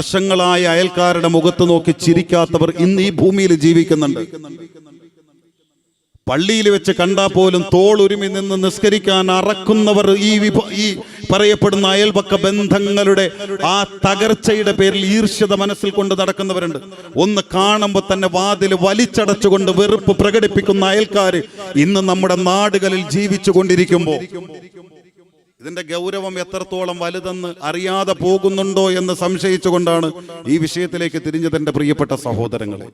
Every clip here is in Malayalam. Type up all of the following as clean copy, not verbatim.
വർഷങ്ങളായ അയൽക്കാരുടെ മുഖത്ത് നോക്കി ചിരിക്കാത്തവർ ഇന്ന് ഈ ഭൂമിയിൽ ജീവിക്കുന്നുണ്ട്. പള്ളിയിൽ വെച്ച് കണ്ടാൽ പോലും തോളുരുമി നിന്ന് നിസ്കരിക്കാൻ അറക്കുന്നവർ ഈ പറയപ്പെടുന്ന അയൽപക്ക ബന്ധങ്ങളുടെ ആ തകർച്ചയുടെ പേരിൽ ഈർഷ്യത മനസ്സിൽ കൊണ്ട് നടക്കുന്നവരുണ്ട്. ഒന്ന് കാണുമ്പോൾ തന്നെ വാതിൽ വലിച്ചടച്ചുകൊണ്ട് വെറുപ്പ് പ്രകടിപ്പിക്കുന്ന അയൽക്കാർ ഇന്ന് നമ്മുടെ നാടുകളിൽ ജീവിച്ചു കൊണ്ടിരിക്കുമ്പോൾ ഇതിന്റെ ഗൗരവം എത്രത്തോളം വലുതെന്ന് അറിയാതെ പോകുന്നുണ്ടോ എന്ന് സംശയിച്ചുകൊണ്ടാണ് ഈ വിഷയത്തിലേക്ക് തിരിഞ്ഞത്. എൻ്റെ പ്രിയപ്പെട്ട സഹോദരങ്ങളെ,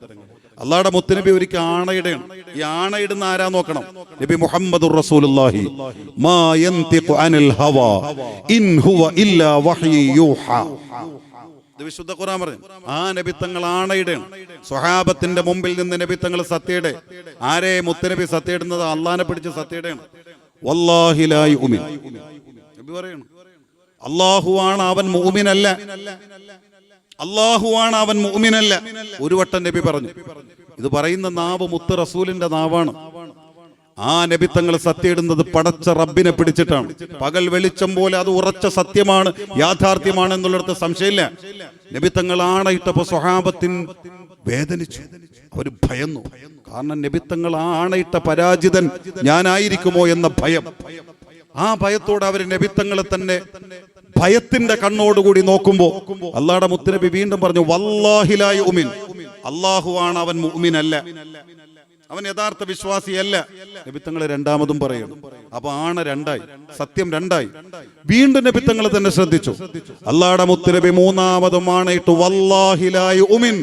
അള്ളാഹുടെ മുത്തുനബി ഒരിക്കൽ ആണയിടുകയാണ്. ഈ ആണയിടുന്ന ആരാ നോക്കണം? നബി മുഹമ്മദുർ റസൂലുള്ളാഹി മാ യൻതിഖു അനിൽ ഹവാ ഇൻ ഹുവ ഇല്ലാ വഹ്യു യൂഹാ. ഇത് വിശുദ്ധ ഖുർആൻ പറഞ്ഞു. ആ നബി തങ്ങൾ ആണയിടുകയാണ്. സ്വഹാബത്തിന്റെ മുമ്പിൽ നിന്ന് നബി തങ്ങൾ സത്യയുടെ ആരെ മുത്തുനബി സത്യയിടുന്നത്? അള്ളാഹിനെ പിടിച്ച് സത്യയുടെയാണ്. വല്ലാഹി ലാ യുമിൻ. നബി പറയാണ് അല്ലാഹുവാണ് അവൻ മുഅ്മിനല്ല, അല്ലാഹുവാണ് അവൻ മുഅ്മിനല്ല. ഒരു വട്ടം നബി പറഞ്ഞു. ഇത് പറയുന്ന നാവ് മുത്ത് റസൂലിന്റെ നാവാണ്. ആ നബി തങ്ങൾ സത്യയിടുന്നത് പടച്ച റബ്ബിനെ പിടിച്ചിട്ടാണ്. പകൽ വെളിച്ചം പോലെ അത് ഉറച്ച സത്യമാണ്, യാഥാർത്ഥ്യമാണ് എന്നുള്ളിടത്ത് സംശയമില്ല. നബി തങ്ങൾ ആണയിട്ടപ്പോ സ്വഹാബത്തിൻ വേദനിച്ചു, അവര് ഭയന്നു. കാരണം നബി തങ്ങൾ ആ ആണയിട്ട പരാജിതൻ ഞാനായിരിക്കുമോ എന്ന ഭയം. ആ ഭയത്തോടെ അവർ നബിത്തങ്ങളെ തന്നെ ഭയത്തിന്റെ കണ്ണോടുകൂടി നോക്കുമ്പോ അള്ളാഹുടെ മുത്തുനബി വീണ്ടും പറഞ്ഞു വല്ലാഹി ലാ യുമിൻ. അല്ലാഹുവാണ് അവൻ മുഅ്മിനല്ല, അവൻ യഥാർത്ഥ വിശ്വാസിയല്ല. നബിത്തങ്ങൾ രണ്ടാമതും പറയുന്നു. അപ്പൊ ആണ് രണ്ടായി, സത്യം രണ്ടായി. വീണ്ടും നബിത്തങ്ങൾ തന്നെ ശ്രദ്ധിച്ചു. അള്ളാഹുടെ മുത്തുനബി മൂന്നാമതും ആണയിട്ട് വല്ലാഹി ലാ യുമിൻ,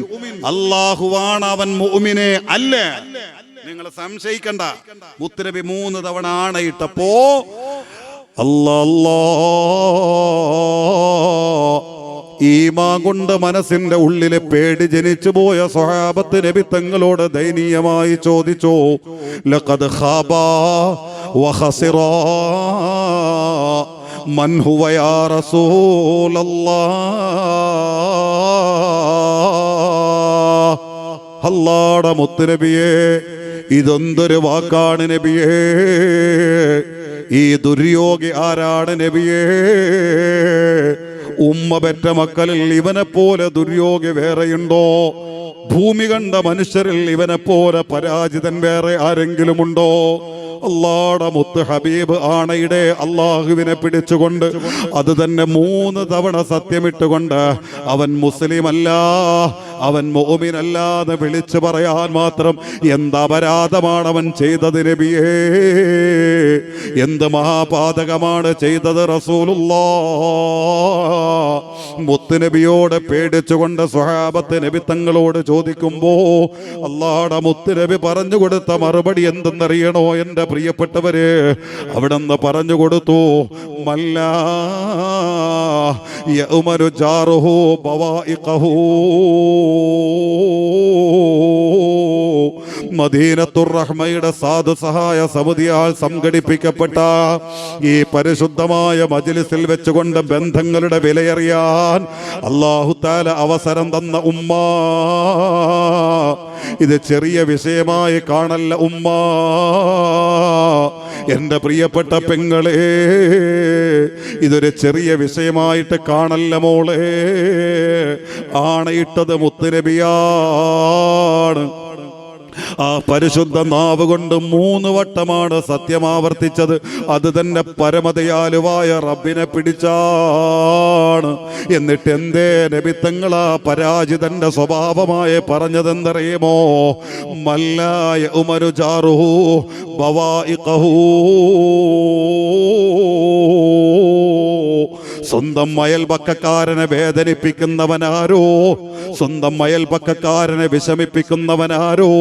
അല്ലാഹുവാണ് അവൻ മുഅ്മിനെ അല്ല. നിങ്ങൾ സംശയിക്കണ്ട. മുത്തുനബി 3 തവണ ആണയിട്ടപ്പോ ഈമാൻ കൊണ്ട് മനസ്സിന്റെ ഉള്ളിലെ പേടി ജനിച്ചു പോയ സ്വഹാബത്ത് നബി തങ്ങളോട് ദയനീയമായി ചോദിച്ചു, ലഖദ് ഖാബാ വഖസിറാ മൻ ഹുവ യാ റസൂലല്ലാഹ്. അല്ലാഹുടെ മുത്തുനബിയേ, ഇതൊന്തൊരു വാക്കാണ് നബിയേ. ഈ ദുര്യോഗി ആരാണ് നബിയേ? ഉമ്മ പെറ്റ മക്കളിൽ ഇവനെ പോലെ ദുര്യോഗി വേറെയുണ്ടോ? ഭൂമി കണ്ട മനുഷ്യരിൽ ഇവനെ പോലെ പരാജിതൻ വേറെ ആരെങ്കിലും ഉണ്ടോ? അല്ലാഹുടെ മുത്ത് ഹബീബ് ആണയുടെ അള്ളാഹുവിനെ പിടിച്ചുകൊണ്ട് അത് തന്നെ 3 തവണ സത്യമിട്ടുകൊണ്ട് അവൻ മുസ്ലിം അല്ല, അവൻ മുഅ്മിനല്ല എന്ന് വിളിച്ചു പറയാൻ മാത്രം എന്ത് അപരാധമാണ് അവൻ ചെയ്തത് നബിയേ? എന്ത് മഹാപാതകമാണ് ചെയ്തത് റസൂലുള്ളാഹ്? മുത്തുനബിയോട് പേടിച്ചുകൊണ്ട് സ്വഹാബത്ത് നബി തങ്ങളോട് ചോദിക്കുമ്പോ അല്ലാഹുടെ മുത്തുനബി പറഞ്ഞു കൊടുത്ത മറുപടി എന്തെന്നറിയണോ എൻ്റെ പ്രിയപ്പെട്ടവര്? അവിടെന്ന് പറഞ്ഞു കൊടുത്തു, മല്ലാ യഉമനു ജാറുഹു ബവാഇഖഹു. മദീനത്തുർ റഹ്മയുടെ സാധു സഹായ സമിതിയാൽ സംഘടിപ്പിക്കപ്പെട്ട ഈ പരിശുദ്ധമായ മജ്ലിസിൽ വെച്ചുകൊണ്ട് ബന്ധങ്ങളുടെ വിലയറിയാൻ അല്ലാഹു തആല അവസരം തന്ന ഉമ്മ, ഇത് ചെറിയ വിഷയമായി കാണല്ല ഉമ്മ. എൻ്റെ പ്രിയപ്പെട്ട പെങ്ങളെ, ഇതൊരു ചെറിയ വിഷയമായിട്ട് കാണല്ല മോളെ. ആണയിട്ടത് മുത്തുനബിയാണ്. ആ പരിശുദ്ധ നാവ് കൊണ്ട് 3 വട്ടമാണ് സത്യം ആവർത്തിച്ചത്. അത് തന്നെ പരമദയാലുവായ റബ്ബിനെ പിടിച്ചാണ്. എന്നിട്ട് എന്തേ നബി തങ്ങൾ ആ പരാജിതന്റെ സ്വഭാവമായി പറഞ്ഞതെന്തറിയുമോ? മല്ലായ ഉമരു ജാറുഹു ബവാഇഖഹു. സ്വന്തം അയൽപക്കക്കാരനെ വേദനിപ്പിക്കുന്നവനാരോ, സ്വന്തം അയൽപക്കക്കാരനെ വിഷമിപ്പിക്കുന്നവനാരോ,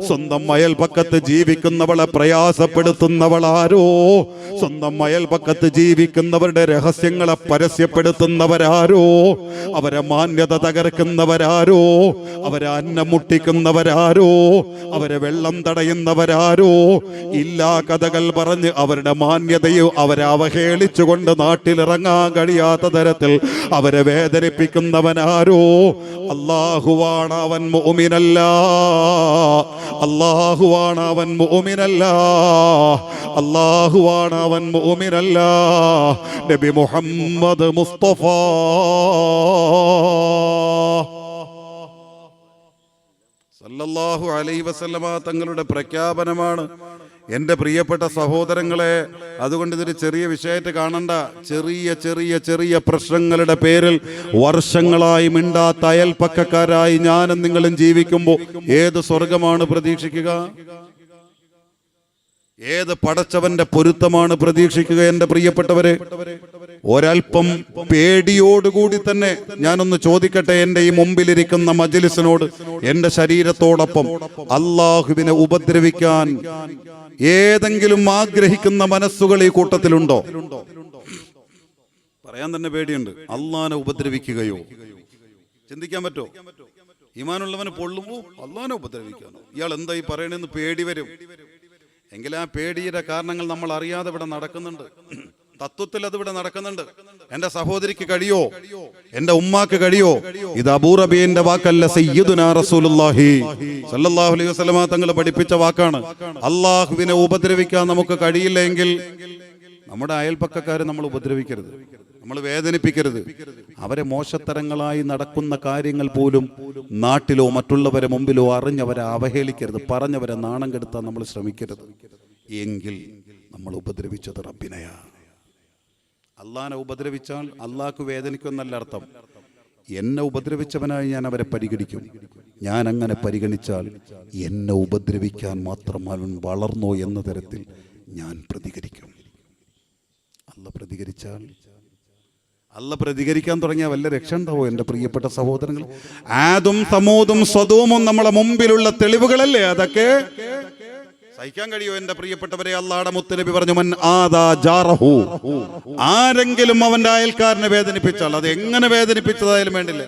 സ്വന്തം അയൽപക്കത്ത് ജീവിക്കുന്നവളെ പ്രയാസപ്പെടുത്തുന്നവളാരോ, സ്വന്തം അയൽപക്കത്ത് ജീവിക്കുന്നവരുടെ രഹസ്യങ്ങളെ പരസ്യപ്പെടുത്തുന്നവരാരോ, അവരെ മാന്യത തകർക്കുന്നവരാരോ, അവരെ അന്നം മുട്ടിക്കുന്നവരാരോ, അവരെ വെള്ളം തടയുന്നവരാരോ, ഇല്ലാ കഥകൾ പറഞ്ഞ് അവരുടെ മാന്യതയോ അവരെ അവഹേളിച്ചുകൊണ്ട് നാട്ടിലിറങ്ങാൻ കഴിയാത്ത തരത്തിൽ അവരെ വേദനിപ്പിക്കുന്നവനാരോ? അല്ലാഹുവാണ് അവൻ മുഅ്മിനല്ല, അല്ലാഹുവാണ് അവൻ മുഅ്മിനല്ല, അല്ലാഹുവാണ് അവൻ മുഅ്മിനല്ല. നബി മുഹമ്മദ് മുസ്തഫ സല്ലല്ലാഹു അലൈഹി വസല്ലമ തങ്ങളുടെ പ്രഖ്യാപനമാണ്. എൻ്റെ പ്രിയപ്പെട്ട സഹോദരങ്ങളെ, അതുകൊണ്ട് ഇതൊരു ചെറിയ വിഷയമായിട്ട് കാണണ്ട. ചെറിയ ചെറിയ ചെറിയ പ്രശ്നങ്ങളുടെ പേരിൽ വർഷങ്ങളായി മിണ്ടാത്ത അയൽപ്പക്കക്കാരായി ഞാനും നിങ്ങളും ജീവിക്കുമ്പോൾ ഏത് സ്വർഗമാണ് പ്രതീക്ഷിക്കുക? ഏത് പടച്ചവന്റെ പൊരുത്തമാണ് പ്രതീക്ഷിക്കുക? എൻ്റെ പ്രിയപ്പെട്ടവരെ, ഒരൽപ്പം പേടിയോടുകൂടി തന്നെ ഞാനൊന്ന് ചോദിക്കട്ടെ, എൻ്റെ ഈ മുമ്പിലിരിക്കുന്ന മജ്‌ലിസിനോട്, എൻ്റെ ശരീരത്തോടൊപ്പം അള്ളാഹുവിനെ ഉപദ്രവിക്കാൻ ഏതെങ്കിലും ആഗ്രഹിക്കുന്ന മനസ്സുകൾ ഈ കൂട്ടത്തിലുണ്ടോ? പറയാൻ തന്നെ പേടിയുണ്ട്. അള്ളാഹനെ ഉപദ്രവിക്കുകയോ? ചിന്തിക്കാൻ പറ്റോ? ഈമാനുള്ളവന് പൊള്ളുമ്പോ അള്ളാഹനെ ഉപദ്രവിക്കാനോ? ഇയാൾ എന്തായി പറയണെന്ന് പേടി വരും. എങ്കിൽ ആ പേടിയുടെ കാരണങ്ങൾ നമ്മൾ അറിയാതെ ഇവിടെ നടക്കുന്നുണ്ട്. തത്വത്തിൽ അതിവിടെ നടക്കുന്നുണ്ട്. എന്റെ സഹോദരിക്ക് കഴിയോ? എന്റെ ഉമ്മാക്ക് കഴിയോ? ഇത് അബൂ റബീന്റെ വാക്കല്ല, സയ്യിദുനാ റസൂലുള്ളാഹി സ്വല്ലല്ലാഹു അലൈഹി വസല്ലമ തങ്ങൾ പഠിപ്പിച്ച വാക്കാണ്. അള്ളാഹുവിനെ ഉപദ്രവിക്കാൻ നമുക്ക് കഴിയില്ലെങ്കിൽ നമ്മുടെ അയൽപ്പക്കക്കാരെ നമ്മൾ ഉപദ്രവിക്കരുത്, നമ്മൾ വേദനിപ്പിക്കരുത്. അവരെ മോശത്തരങ്ങളായി നടക്കുന്ന കാര്യങ്ങൾ പോലും നാട്ടിലോ മറ്റുള്ളവരെ മുമ്പിലോ അറിഞ്ഞവരെ അവഹേളിക്കരുത്, പറഞ്ഞവരെ നാണം കെടുത്താൻ നമ്മൾ ശ്രമിക്കരുത്. എങ്കിൽ നമ്മൾ ഉപദ്രവിച്ചത് റബ്ബിനെയാ. അള്ളാഹനെ ഉപദ്രവിച്ചാൽ അള്ളാഹ്ക്ക് വേദനിക്കുമെന്നല്ല അർത്ഥം. എന്നെ ഉപദ്രവിച്ചവനായി ഞാൻ അവരെ പരിഗണിക്കും. ഞാൻ അങ്ങനെ പരിഗണിച്ചാൽ എന്നെ ഉപദ്രവിക്കാൻ മാത്രം അവൻ വളർന്നോ എന്ന തരത്തിൽ ഞാൻ പ്രതികരിക്കും. അല്ല പ്രതികരിക്കാൻ തുടങ്ങിയ വല്ല രക്ഷ ഉണ്ടാവോ? എൻ്റെ പ്രിയപ്പെട്ട സഹോദരങ്ങൾ, ആദും സമൂദും സ്വദൂമും നമ്മളെ മുമ്പിലുള്ള തെളിവുകളല്ലേ? അതൊക്കെ സഹിക്കാൻ കഴിയോ? എൻ്റെ പ്രിയപ്പെട്ടവരെ, അല്ലാഹുവിന്റെ മുത്തുനബി പറഞ്ഞു, മൻ ആദാ ജാറഹു, ആരെങ്കിലും അവന്റെ അയൽക്കാരനെ വേദനിപ്പിച്ചാൽ, അത് എങ്ങനെ വേദനിപ്പിച്ചതായാലും വേണ്ടില്ല.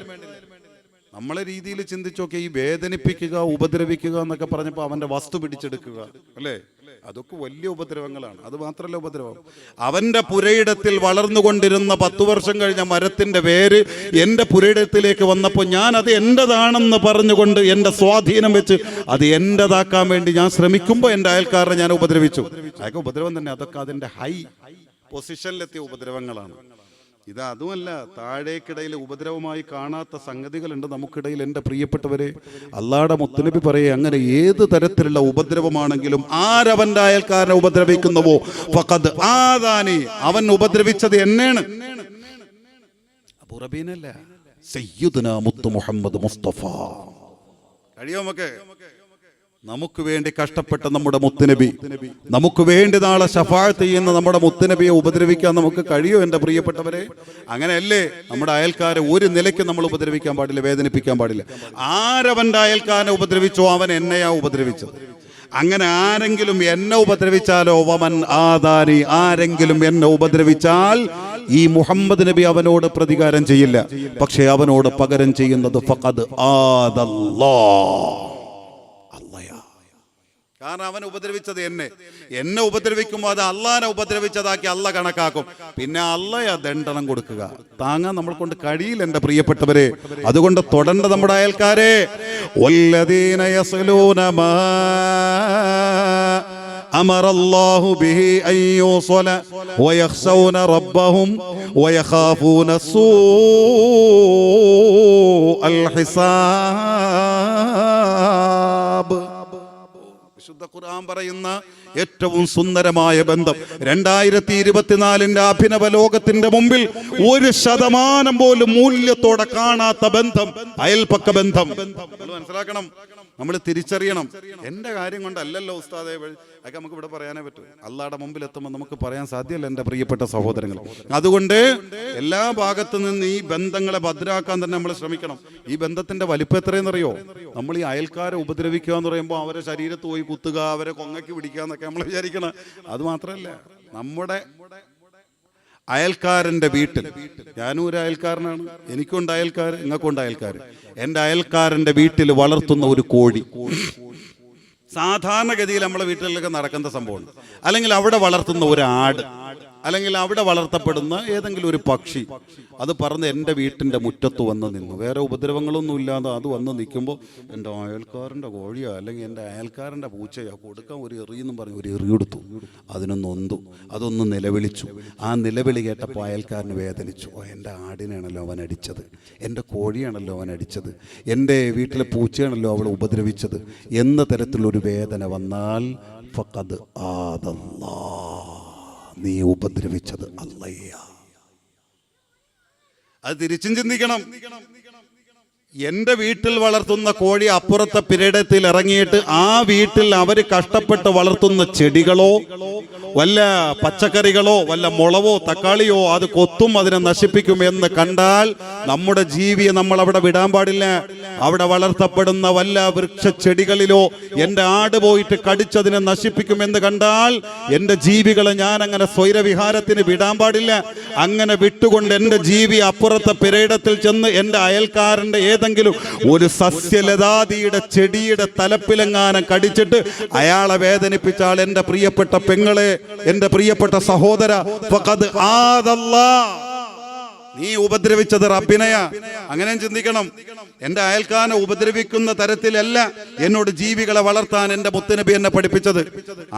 നമ്മളെ രീതിയിൽ ചിന്തിച്ചോക്കെ, ഈ വേദനിപ്പിക്കുക, ഉപദ്രവിക്കുക എന്നൊക്കെ പറഞ്ഞപ്പോൾ അവന്റെ വസ്തു പിടിച്ചെടുക്കുക അല്ലേ, അതൊക്കെ വലിയ ഉപദ്രവങ്ങളാണ്. അത് മാത്രമല്ല ഉപദ്രവം, അവന്റെ പുരയിടത്തിൽ വളർന്നുകൊണ്ടിരുന്ന 10 വർഷം കഴിഞ്ഞ മരത്തിന്റെ വേര് എൻ്റെ പുരയിടത്തിലേക്ക് വന്നപ്പോൾ ഞാൻ അത് എൻ്റെതാണെന്ന് പറഞ്ഞുകൊണ്ട് എൻ്റെ സ്വാധീനം വെച്ച് അത് എൻ്റെതാക്കാൻ വേണ്ടി ഞാൻ ശ്രമിക്കുമ്പോൾ എൻ്റെ അയൽക്കാരനെ ഞാൻ ഉപദ്രവിച്ചു. അതൊക്കെ ഉപദ്രവം തന്നെ. അതൊക്കെ അതിൻ്റെ ഹൈ പൊസിഷനിലെത്തിയ ഉപദ്രവങ്ങളാണ്. ഇത് അതുമല്ല, താഴേക്കിടയിൽ ഉപദ്രവമായി കാണാത്ത സംഗതികളുണ്ട് നമുക്കിടയിൽ. എൻ്റെ പ്രിയപ്പെട്ടവരെ, അല്ലാഹുവിന്റെ മുത്തുനബി പറയേ, അങ്ങനെ ഏത് തരത്തിലുള്ള ഉപദ്രവമാണെങ്കിലും ആരവന്റെ അയൽക്കാരനെ ഉപദ്രവിക്കുന്നുവോ ഫഖദ് ആദാനി, അവൻ ഉപദ്രവിച്ചത് എന്നെയാണ്. അബൂ റബീനല്ല, സയ്യിദുനാ മുത്തു മുഹമ്മദ് മുസ്തഫ. കഴിയോ നമുക്ക് വേണ്ടി കഷ്ടപ്പെട്ട നമ്മുടെ മുത്തുനബി, നമുക്ക് വേണ്ടി നാളെ ശഫാഅത്ത് ചെയ്യുന്ന നമ്മുടെ മുത്തുനബിയെ ഉപദ്രവിക്കാൻ നമുക്ക് കഴിയോ? എൻ്റെ പ്രിയപ്പെട്ടവരെ, അങ്ങനെയല്ലേ? നമ്മുടെ അയൽക്കാരെ ഒരു നിലയ്ക്ക് നമ്മൾ ഉപദ്രവിക്കാൻ പാടില്ല, വേദനിപ്പിക്കാൻ പാടില്ല. ആരവന്റെ അയൽക്കാരനെ ഉപദ്രവിച്ചോ അവൻ എന്നെയാ ഉപദ്രവിച്ചത്. അങ്ങനെ ആരെങ്കിലും എന്നെ ഉപദ്രവിച്ചാലോ, വമൻ ആദാനി, ആരെങ്കിലും എന്നെ ഉപദ്രവിച്ചാൽ ഈ മുഹമ്മദ് നബി അവനോട് പ്രതികാരം ചെയ്യില്ല, പക്ഷേ അവനോട് പകരം ചെയ്യുന്നത് ഫഖദ് ആദല്ലാഹ്, കാരണം അവൻ ഉപദ്രവിച്ചത് എന്നെ ഉപദ്രവിക്കുമ്പോൾ അത് അള്ളാഹനെ ഉപദ്രവിച്ചതാക്കി അള്ള കണക്കാക്കും. പിന്നെ അള്ളയാ ദണ്ഡനം കൊടുക്കുക. താങ്ങാൻ നമ്മൾ കൊണ്ട് കഴിയില്ല എൻ്റെ പ്രിയപ്പെട്ടവരെ. അതുകൊണ്ട് തൊടണ്ട നമ്മുടെ അയൽക്കാരെ. വല്ലദീന യസ്ലൂന മാ അമറല്ലാഹു ബിഹി അൻ യൂസല വയഖ്ശൗന റബ്ബഹും വയഖാഫൂന സൂഅൽ ഹിസാബ്. വിശുദ്ധ ഖുർആൻ പറയുന്ന ഏറ്റവും സുന്ദരമായ ബന്ധം, 2024 അഭിനവ ലോകത്തിന്റെ മുമ്പിൽ 1% പോലും മൂല്യത്തോടെ കാണാത്ത ബന്ധം, അയൽപക്ക ബന്ധം. മനസ്സിലാക്കണം, നമ്മൾ തിരിച്ചറിയണം. എൻ്റെ കാര്യം കൊണ്ടല്ലല്ലോ ഉസ്താദേ, അതൊക്കെ നമുക്ക് ഇവിടെ പറയാനേ പറ്റൂ. അള്ളാഹുടെ മുമ്പിൽ എത്തുമ്പോൾ നമുക്ക് പറയാൻ സാധ്യമല്ല എൻ്റെ പ്രിയപ്പെട്ട സഹോദരങ്ങൾ. അതുകൊണ്ട് എല്ലാ ഭാഗത്തു നിന്ന് ഈ ബന്ധങ്ങളെ ഭദ്രാക്കാൻ തന്നെ നമ്മൾ ശ്രമിക്കണം. ഈ ബന്ധത്തിന്റെ വലിപ്പം എത്രയെന്നറിയോ? നമ്മൾ ഈ അയൽക്കാരെ ഉപദ്രവിക്കുക എന്ന് പറയുമ്പോൾ അവരെ ശരീരത്ത് പോയി കുത്തുക, അവരെ കൊങ്ങയ്ക്ക് പിടിക്കുക എന്നൊക്കെ നമ്മൾ വിചാരിക്കണം. അത് മാത്രമല്ല, നമ്മുടെ അയൽക്കാരൻ്റെ വീട്ടിൽ, ഞാനും ഒരു അയൽക്കാരനാണ്, എനിക്കുണ്ട് അയൽക്കാർ, നിങ്ങൾക്കുണ്ട് അയൽക്കാർ. എൻ്റെ അയൽക്കാരൻ്റെ വീട്ടിൽ വളർത്തുന്ന ഒരു കോഴി, സാധാരണഗതിയിൽ നമ്മളെ വീട്ടിലൊക്കെ നടക്കുന്ന സംഭവമാണ്. അല്ലെങ്കിൽ അവിടെ വളർത്തുന്ന ഒരു ആട്, അല്ലെങ്കിൽ അവിടെ വളർത്തപ്പെടുന്ന ഏതെങ്കിലും ഒരു പക്ഷി അത് പറന്ന് എൻ്റെ വീട്ടിൻ്റെ മുറ്റത്ത് വന്ന് നിന്നു. വേറെ ഉപദ്രവങ്ങളൊന്നും ഇല്ലാതെ അത് വന്ന് നിൽക്കുമ്പോൾ എൻ്റെ അയൽക്കാരൻ്റെ കോഴിയോ അല്ലെങ്കിൽ എൻ്റെ അയൽക്കാരൻ്റെ പൂച്ചയോ കൊടുക്കാൻ ഒരു എറിയെന്നും പറഞ്ഞ് ഒരു എറിയെടുത്തു. അതിനൊന്ന് നൊന്തു, അതൊന്ന് നിലവിളിച്ചു. ആ നിലവിളി കേട്ടപ്പോൾ അയൽക്കാരന് വേദനിച്ചു. എൻ്റെ ആടിനാണല്ലോ അവൻ അടിച്ചത്, എൻ്റെ കോഴിയാണല്ലോ അവൻ അടിച്ചത്, എൻ്റെ വീട്ടിലെ പൂച്ചയാണല്ലോ അവൾ ഉപദ്രവിച്ചത് എന്ന തരത്തിലൊരു വേദന വന്നാൽ ഫഖദ് ആദല്ലാഹ്, നീ ഉപദ്രവിച്ചത് അല്ലയ്യ. അത് തിരിച്ചും ചിന്തിക്കണം. എൻ്റെ വീട്ടിൽ വളർത്തുന്ന കോഴി അപ്പുറത്തെ പിരടത്തിൽ ഇറങ്ങിയിട്ട് ആ വീട്ടിൽ അവർ കഷ്ടപ്പെട്ട് വളർത്തുന്ന ചെടികളോ വല്ല പച്ചക്കറികളോ വല്ല മുളവോ തക്കാളിയോ അത് കൊത്തും, അതിനെ നശിപ്പിക്കും എന്ന് കണ്ടാൽ നമ്മുടെ ജീവിയെ നമ്മൾ അവിടെ വിടാൻ പാടില്ല. അവിടെ വളർത്തപ്പെടുന്ന വല്ല വൃക്ഷ ചെടികളിലോ എൻ്റെ ആട് പോയിട്ട് കടിച്ചതിനെ നശിപ്പിക്കുമെന്ന് കണ്ടാൽ എൻ്റെ ജീവികളെ ഞാൻ അങ്ങനെ സ്വൈരവിഹാരത്തിന് വിടാൻ പാടില്ല. അങ്ങനെ വിട്ടുകൊണ്ട് എൻ്റെ ജീവി അപ്പുറത്തെ പിരയിടത്തിൽ ചെന്ന് എൻ്റെ അയൽക്കാരൻ്റെ ഏതെങ്കിലും ഒരു സസ്യലതാദിയുടെ ചെടിയുടെ തലപ്പിലെങ്ങാനും കടിച്ചിട്ട് അയാളെ വേദനിപ്പിച്ചാൽ എൻ്റെ പ്രിയപ്പെട്ട പെങ്ങളെ, എൻ്റെ പ്രിയപ്പെട്ട സഹോദര, ഫഖദ് ആദല്ലാഹ്, നീ ഉപദ്രവിച്ചത് റബ്ബിനെയാ. അങ്ങനെ ചിന്തിക്കണം. എൻ്റെ അയൽക്കാരനെ ഉപദ്രവിക്കുന്ന തരത്തിലല്ല എന്നോട് ജീവികളെ വളർത്താൻ എൻ്റെ മുത്തുനബി എന്നെ പഠിപ്പിച്ചത്.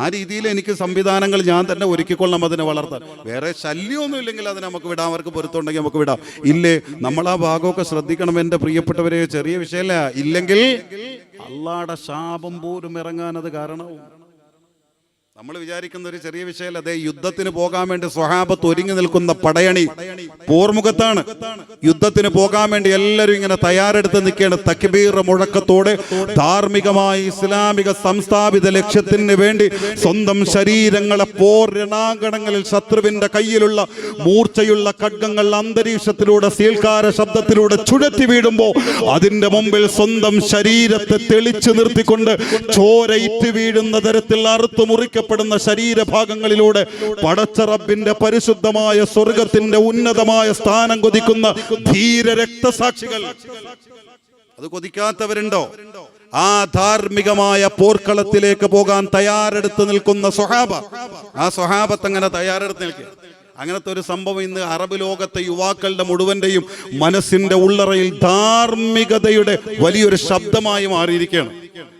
ആ രീതിയിൽ എനിക്ക് സംവിധാനങ്ങൾ ഞാൻ തന്നെ ഒരുക്കിക്കൊള്ളണം അതിനെ വളർത്താൻ. വേറെ ശല്യമൊന്നും ഇല്ലെങ്കിൽ അതിനെ നമുക്ക് വിടാം, അവർക്ക് പൊരുത്തുണ്ടെങ്കിൽ നമുക്ക് വിടാം. ഇല്ലേ, നമ്മൾ ആ ഭാഗമൊക്കെ ശ്രദ്ധിക്കണം എൻ്റെ പ്രിയപ്പെട്ടവരെ. ചെറിയ വിഷയമല്ല. ഇല്ലെങ്കിൽ അള്ളാഹുടെ ശാപം പോലും ഇറങ്ങാൻ അത് കാരണവും. നമ്മൾ വിചാരിക്കുന്ന ഒരു ചെറിയ വിഷയമല്ല. അതേ യുദ്ധത്തിന് പോകാൻ വേണ്ടി സ്വഹാബത്ത് ഒരുങ്ങി നിൽക്കുന്ന പടയണി പോർമുഖത്താണ്. യുദ്ധത്തിന് പോകാൻ വേണ്ടി എല്ലാവരും ഇങ്ങനെ തയ്യാറെടുത്ത് നിൽക്കുകയാണ്. തക്ബീർ മുഴക്കത്തോടെ ധാർമ്മികമായി ഇസ്ലാമിക സംസ്ഥാപിത ലക്ഷ്യത്തിന് വേണ്ടി സ്വന്തം ശരീരങ്ങളെ പോർ രണാങ്കണങ്ങളിൽ ശത്രുവിന്റെ കയ്യിലുള്ള മൂർച്ചയുള്ള ഖഡ്ഗങ്ങൾ അന്തരീക്ഷത്തിലൂടെ സീൽക്കാര ശബ്ദത്തിലൂടെ ചുഴറ്റി വീഴുമ്പോൾ അതിന്റെ മുമ്പിൽ സ്വന്തം ശരീരത്തെ തെളിച്ചു നിർത്തിക്കൊണ്ട് ചോരയിട്ട് വീഴുന്ന തരത്തിൽ അറുത്തു മുറിക്കപ്പെടുന്ന ശരീരഭാഗങ്ങളിലൂടെ പടച്ച റബ്ബിന്റെ പരിശുദ്ധമായ സ്വർഗത്തിന്റെ ഉന്നതമായ സ്ഥാനം കൊതിക്കുന്ന ധീര രക്തസാക്ഷികൾ. അത് കൊതിക്കാത്തവരുണ്ടോ? ആ ധാർമ്മികമായ പോർക്കളത്തിലേക്ക് പോകാൻ തയ്യാറെടുത്ത് നിൽക്കുന്ന സ്വഹാബ, ആ സ്വഹാബത്ത് അങ്ങനെ തയ്യാറെടുത്ത് നിൽക്കുക. അങ്ങനത്തെ ഒരു സംഭവം ഇന്ന് അറബ് ലോകത്തെ യുവാക്കളുടെ മുഴുവന്റെയും മനസ്സിന്റെ ഉള്ളറയിൽ ധാർമ്മികതയുടെ വലിയൊരു ശബ്ദമായി മാറിയിരിക്കുകയാണ്.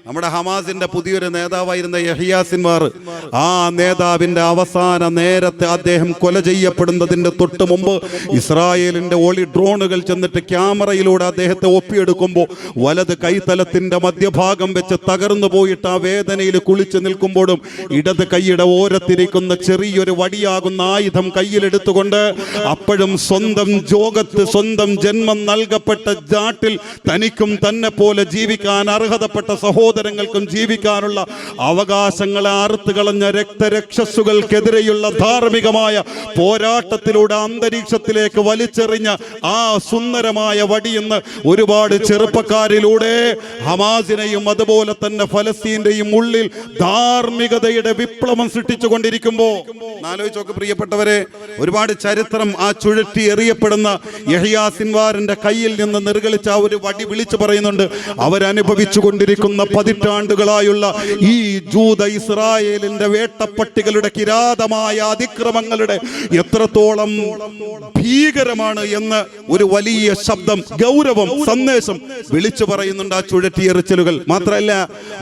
നമ്മുടെ ഹമാസിന്റെ പുതിയൊരു നേതാവായിരുന്ന യഹ്യാ സിൻവാർ, ആ നേതാവിന്റെ അവസാന നേരത്തെ അദ്ദേഹം കൊല ചെയ്യപ്പെടുന്നതിന്റെ തൊട്ട് മുമ്പ് ഇസ്രായേലിന്റെ ഒളി ഡ്രോണുകൾ ചെന്നിട്ട് ക്യാമറയിലൂടെ അദ്ദേഹത്തെ ഒപ്പിയെടുക്കുമ്പോൾ വലത് കൈത്തലത്തിന്റെ മധ്യഭാഗം വെച്ച് തകർന്നു പോയിട്ട് ആ വേദനയിൽ കുളിച്ചു നിൽക്കുമ്പോഴും ഇടത് കൈയുടെ ഓരത്തിരിക്കുന്ന ചെറിയൊരു വടിയാകുന്ന ആയുധം കയ്യിലെടുത്തുകൊണ്ട് അപ്പോഴും സ്വന്തം ജോഗത്ത് സ്വന്തം ജന്മം നൽകപ്പെട്ട ജാട്ടിൽ തനിക്കും തന്നെ പോലെ ജീവിക്കാൻ അർഹതപ്പെട്ട സഹോദരങ്ങൾക്കും ജീവിക്കാനുള്ള അവകാശങ്ങളെ അറുത്ത് കളഞ്ഞ രക്തരക്ഷസുകൾക്കെതിരെയുള്ള ധാർമ്മികമായ പോരാട്ടത്തിലൂടെ അന്തരീക്ഷത്തിലേക്ക് വലിച്ചെറിഞ്ഞ ആ സുന്ദരമായ വടിയെന്ന് ഒരുപാട് ചെറുപ്പക്കാരിലൂടെ ഹമാസിനെയും അതുപോലെ തന്നെ ഫലസ്തീന്റെയും ഉള്ളിൽ ധാർമ്മികതയുടെ വിപ്ലവം സൃഷ്ടിച്ചുകൊണ്ടിരിക്കുമ്പോൾ ആലോചിച്ചോക്ക് പ്രിയപ്പെട്ടവരെ, ഒരുപാട് ചരിത്രം ആ ചുഴറ്റി എറിയപ്പെടുന്ന യഹ്യാ സിൻവാറിന്റെ കയ്യിൽ നിന്ന് നിർഗളിച്ച ആ ഒരു വടി വിളിച്ചു പറയുന്നുണ്ട്. അവരനുഭവിച്ചു കൊണ്ടിരിക്കുന്ന പതിറ്റാണ്ടുകളായുള്ള ഈ ജൂത ഇസ്രായേലിന്റെ വേട്ടപ്പട്ടികളുടെ കിരാതമായ അതിക്രമങ്ങളുടെ എത്രത്തോളം ഭീകരമാണ് എന്ന് ഒരു വലിയ ശബ്ദം, ഗൗരവം, സന്ദേശം വിളിച്ചു പറയുന്നുണ്ട് ആ ചുഴറ്റിയെറിച്ചലുകൾ. മാത്രമല്ല,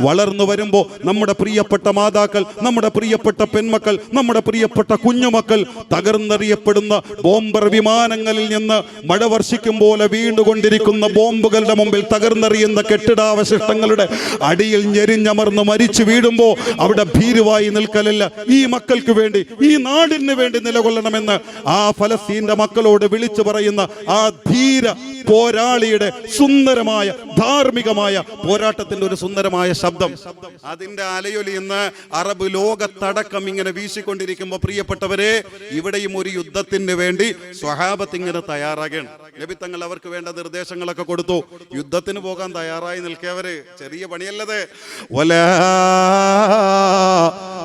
വളർന്നു വരുമ്പോൾ നമ്മുടെ പ്രിയപ്പെട്ട മാതാക്കൾ, നമ്മുടെ പ്രിയപ്പെട്ട പെൺമക്കൾ, നമ്മുടെ പ്രിയപ്പെട്ട കുഞ്ഞുമക്കൾ തകർന്നെറിയപ്പെടുന്ന ബോംബർ വിമാനങ്ങളിൽ നിന്ന് മഴ വർഷിക്കും പോലെ വീണ്ടുകൊണ്ടിരിക്കുന്ന ബോംബുകളുടെ മുമ്പിൽ തകർന്നെറിയുന്ന കെട്ടിടാവശിഷ്ടങ്ങളുടെ അടിയിൽ ഞെരിഞ്ഞമർന്ന് മരിച്ചു വീഴുമ്പോൾ അവിടെ ഭീരുവായി നിൽക്കലല്ല, ഈ മക്കൾക്ക് വേണ്ടി, ഈ നാടിന് വേണ്ടി നിലകൊള്ളണമെന്ന് ആ ഫലസ്തീന്റെ മക്കളോട് വിളിച്ചു പറയുന്ന ആ ധീര പോരാളിയുടെ സുന്ദരമായ ധാർമ്മികമായ പോരാട്ടത്തിന്റെ ഒരു സുന്ദരമായ ശബ്ദം, അതിന്റെ അലയൊലി ഇന്ന് അറബ് ലോകത്തടക്കം ഇങ്ങനെ വീശിക്കൊണ്ടിരിക്കുമ്പോൾ പ്രിയപ്പെട്ടവരെ, ഇവിടെയും ഒരു യുദ്ധത്തിന് വേണ്ടി സ്വഹാബത്ത് ഇങ്ങനെ തയ്യാറാകണം. നബി തങ്ങൾ അവർക്ക് വേണ്ട നിർദ്ദേശങ്ങളൊക്കെ കൊടുത്തു. യുദ്ധത്തിന് പോകാൻ തയ്യാറായി നിൽക്കവര് ചെറിയ പണിയല്ലത്. വലാ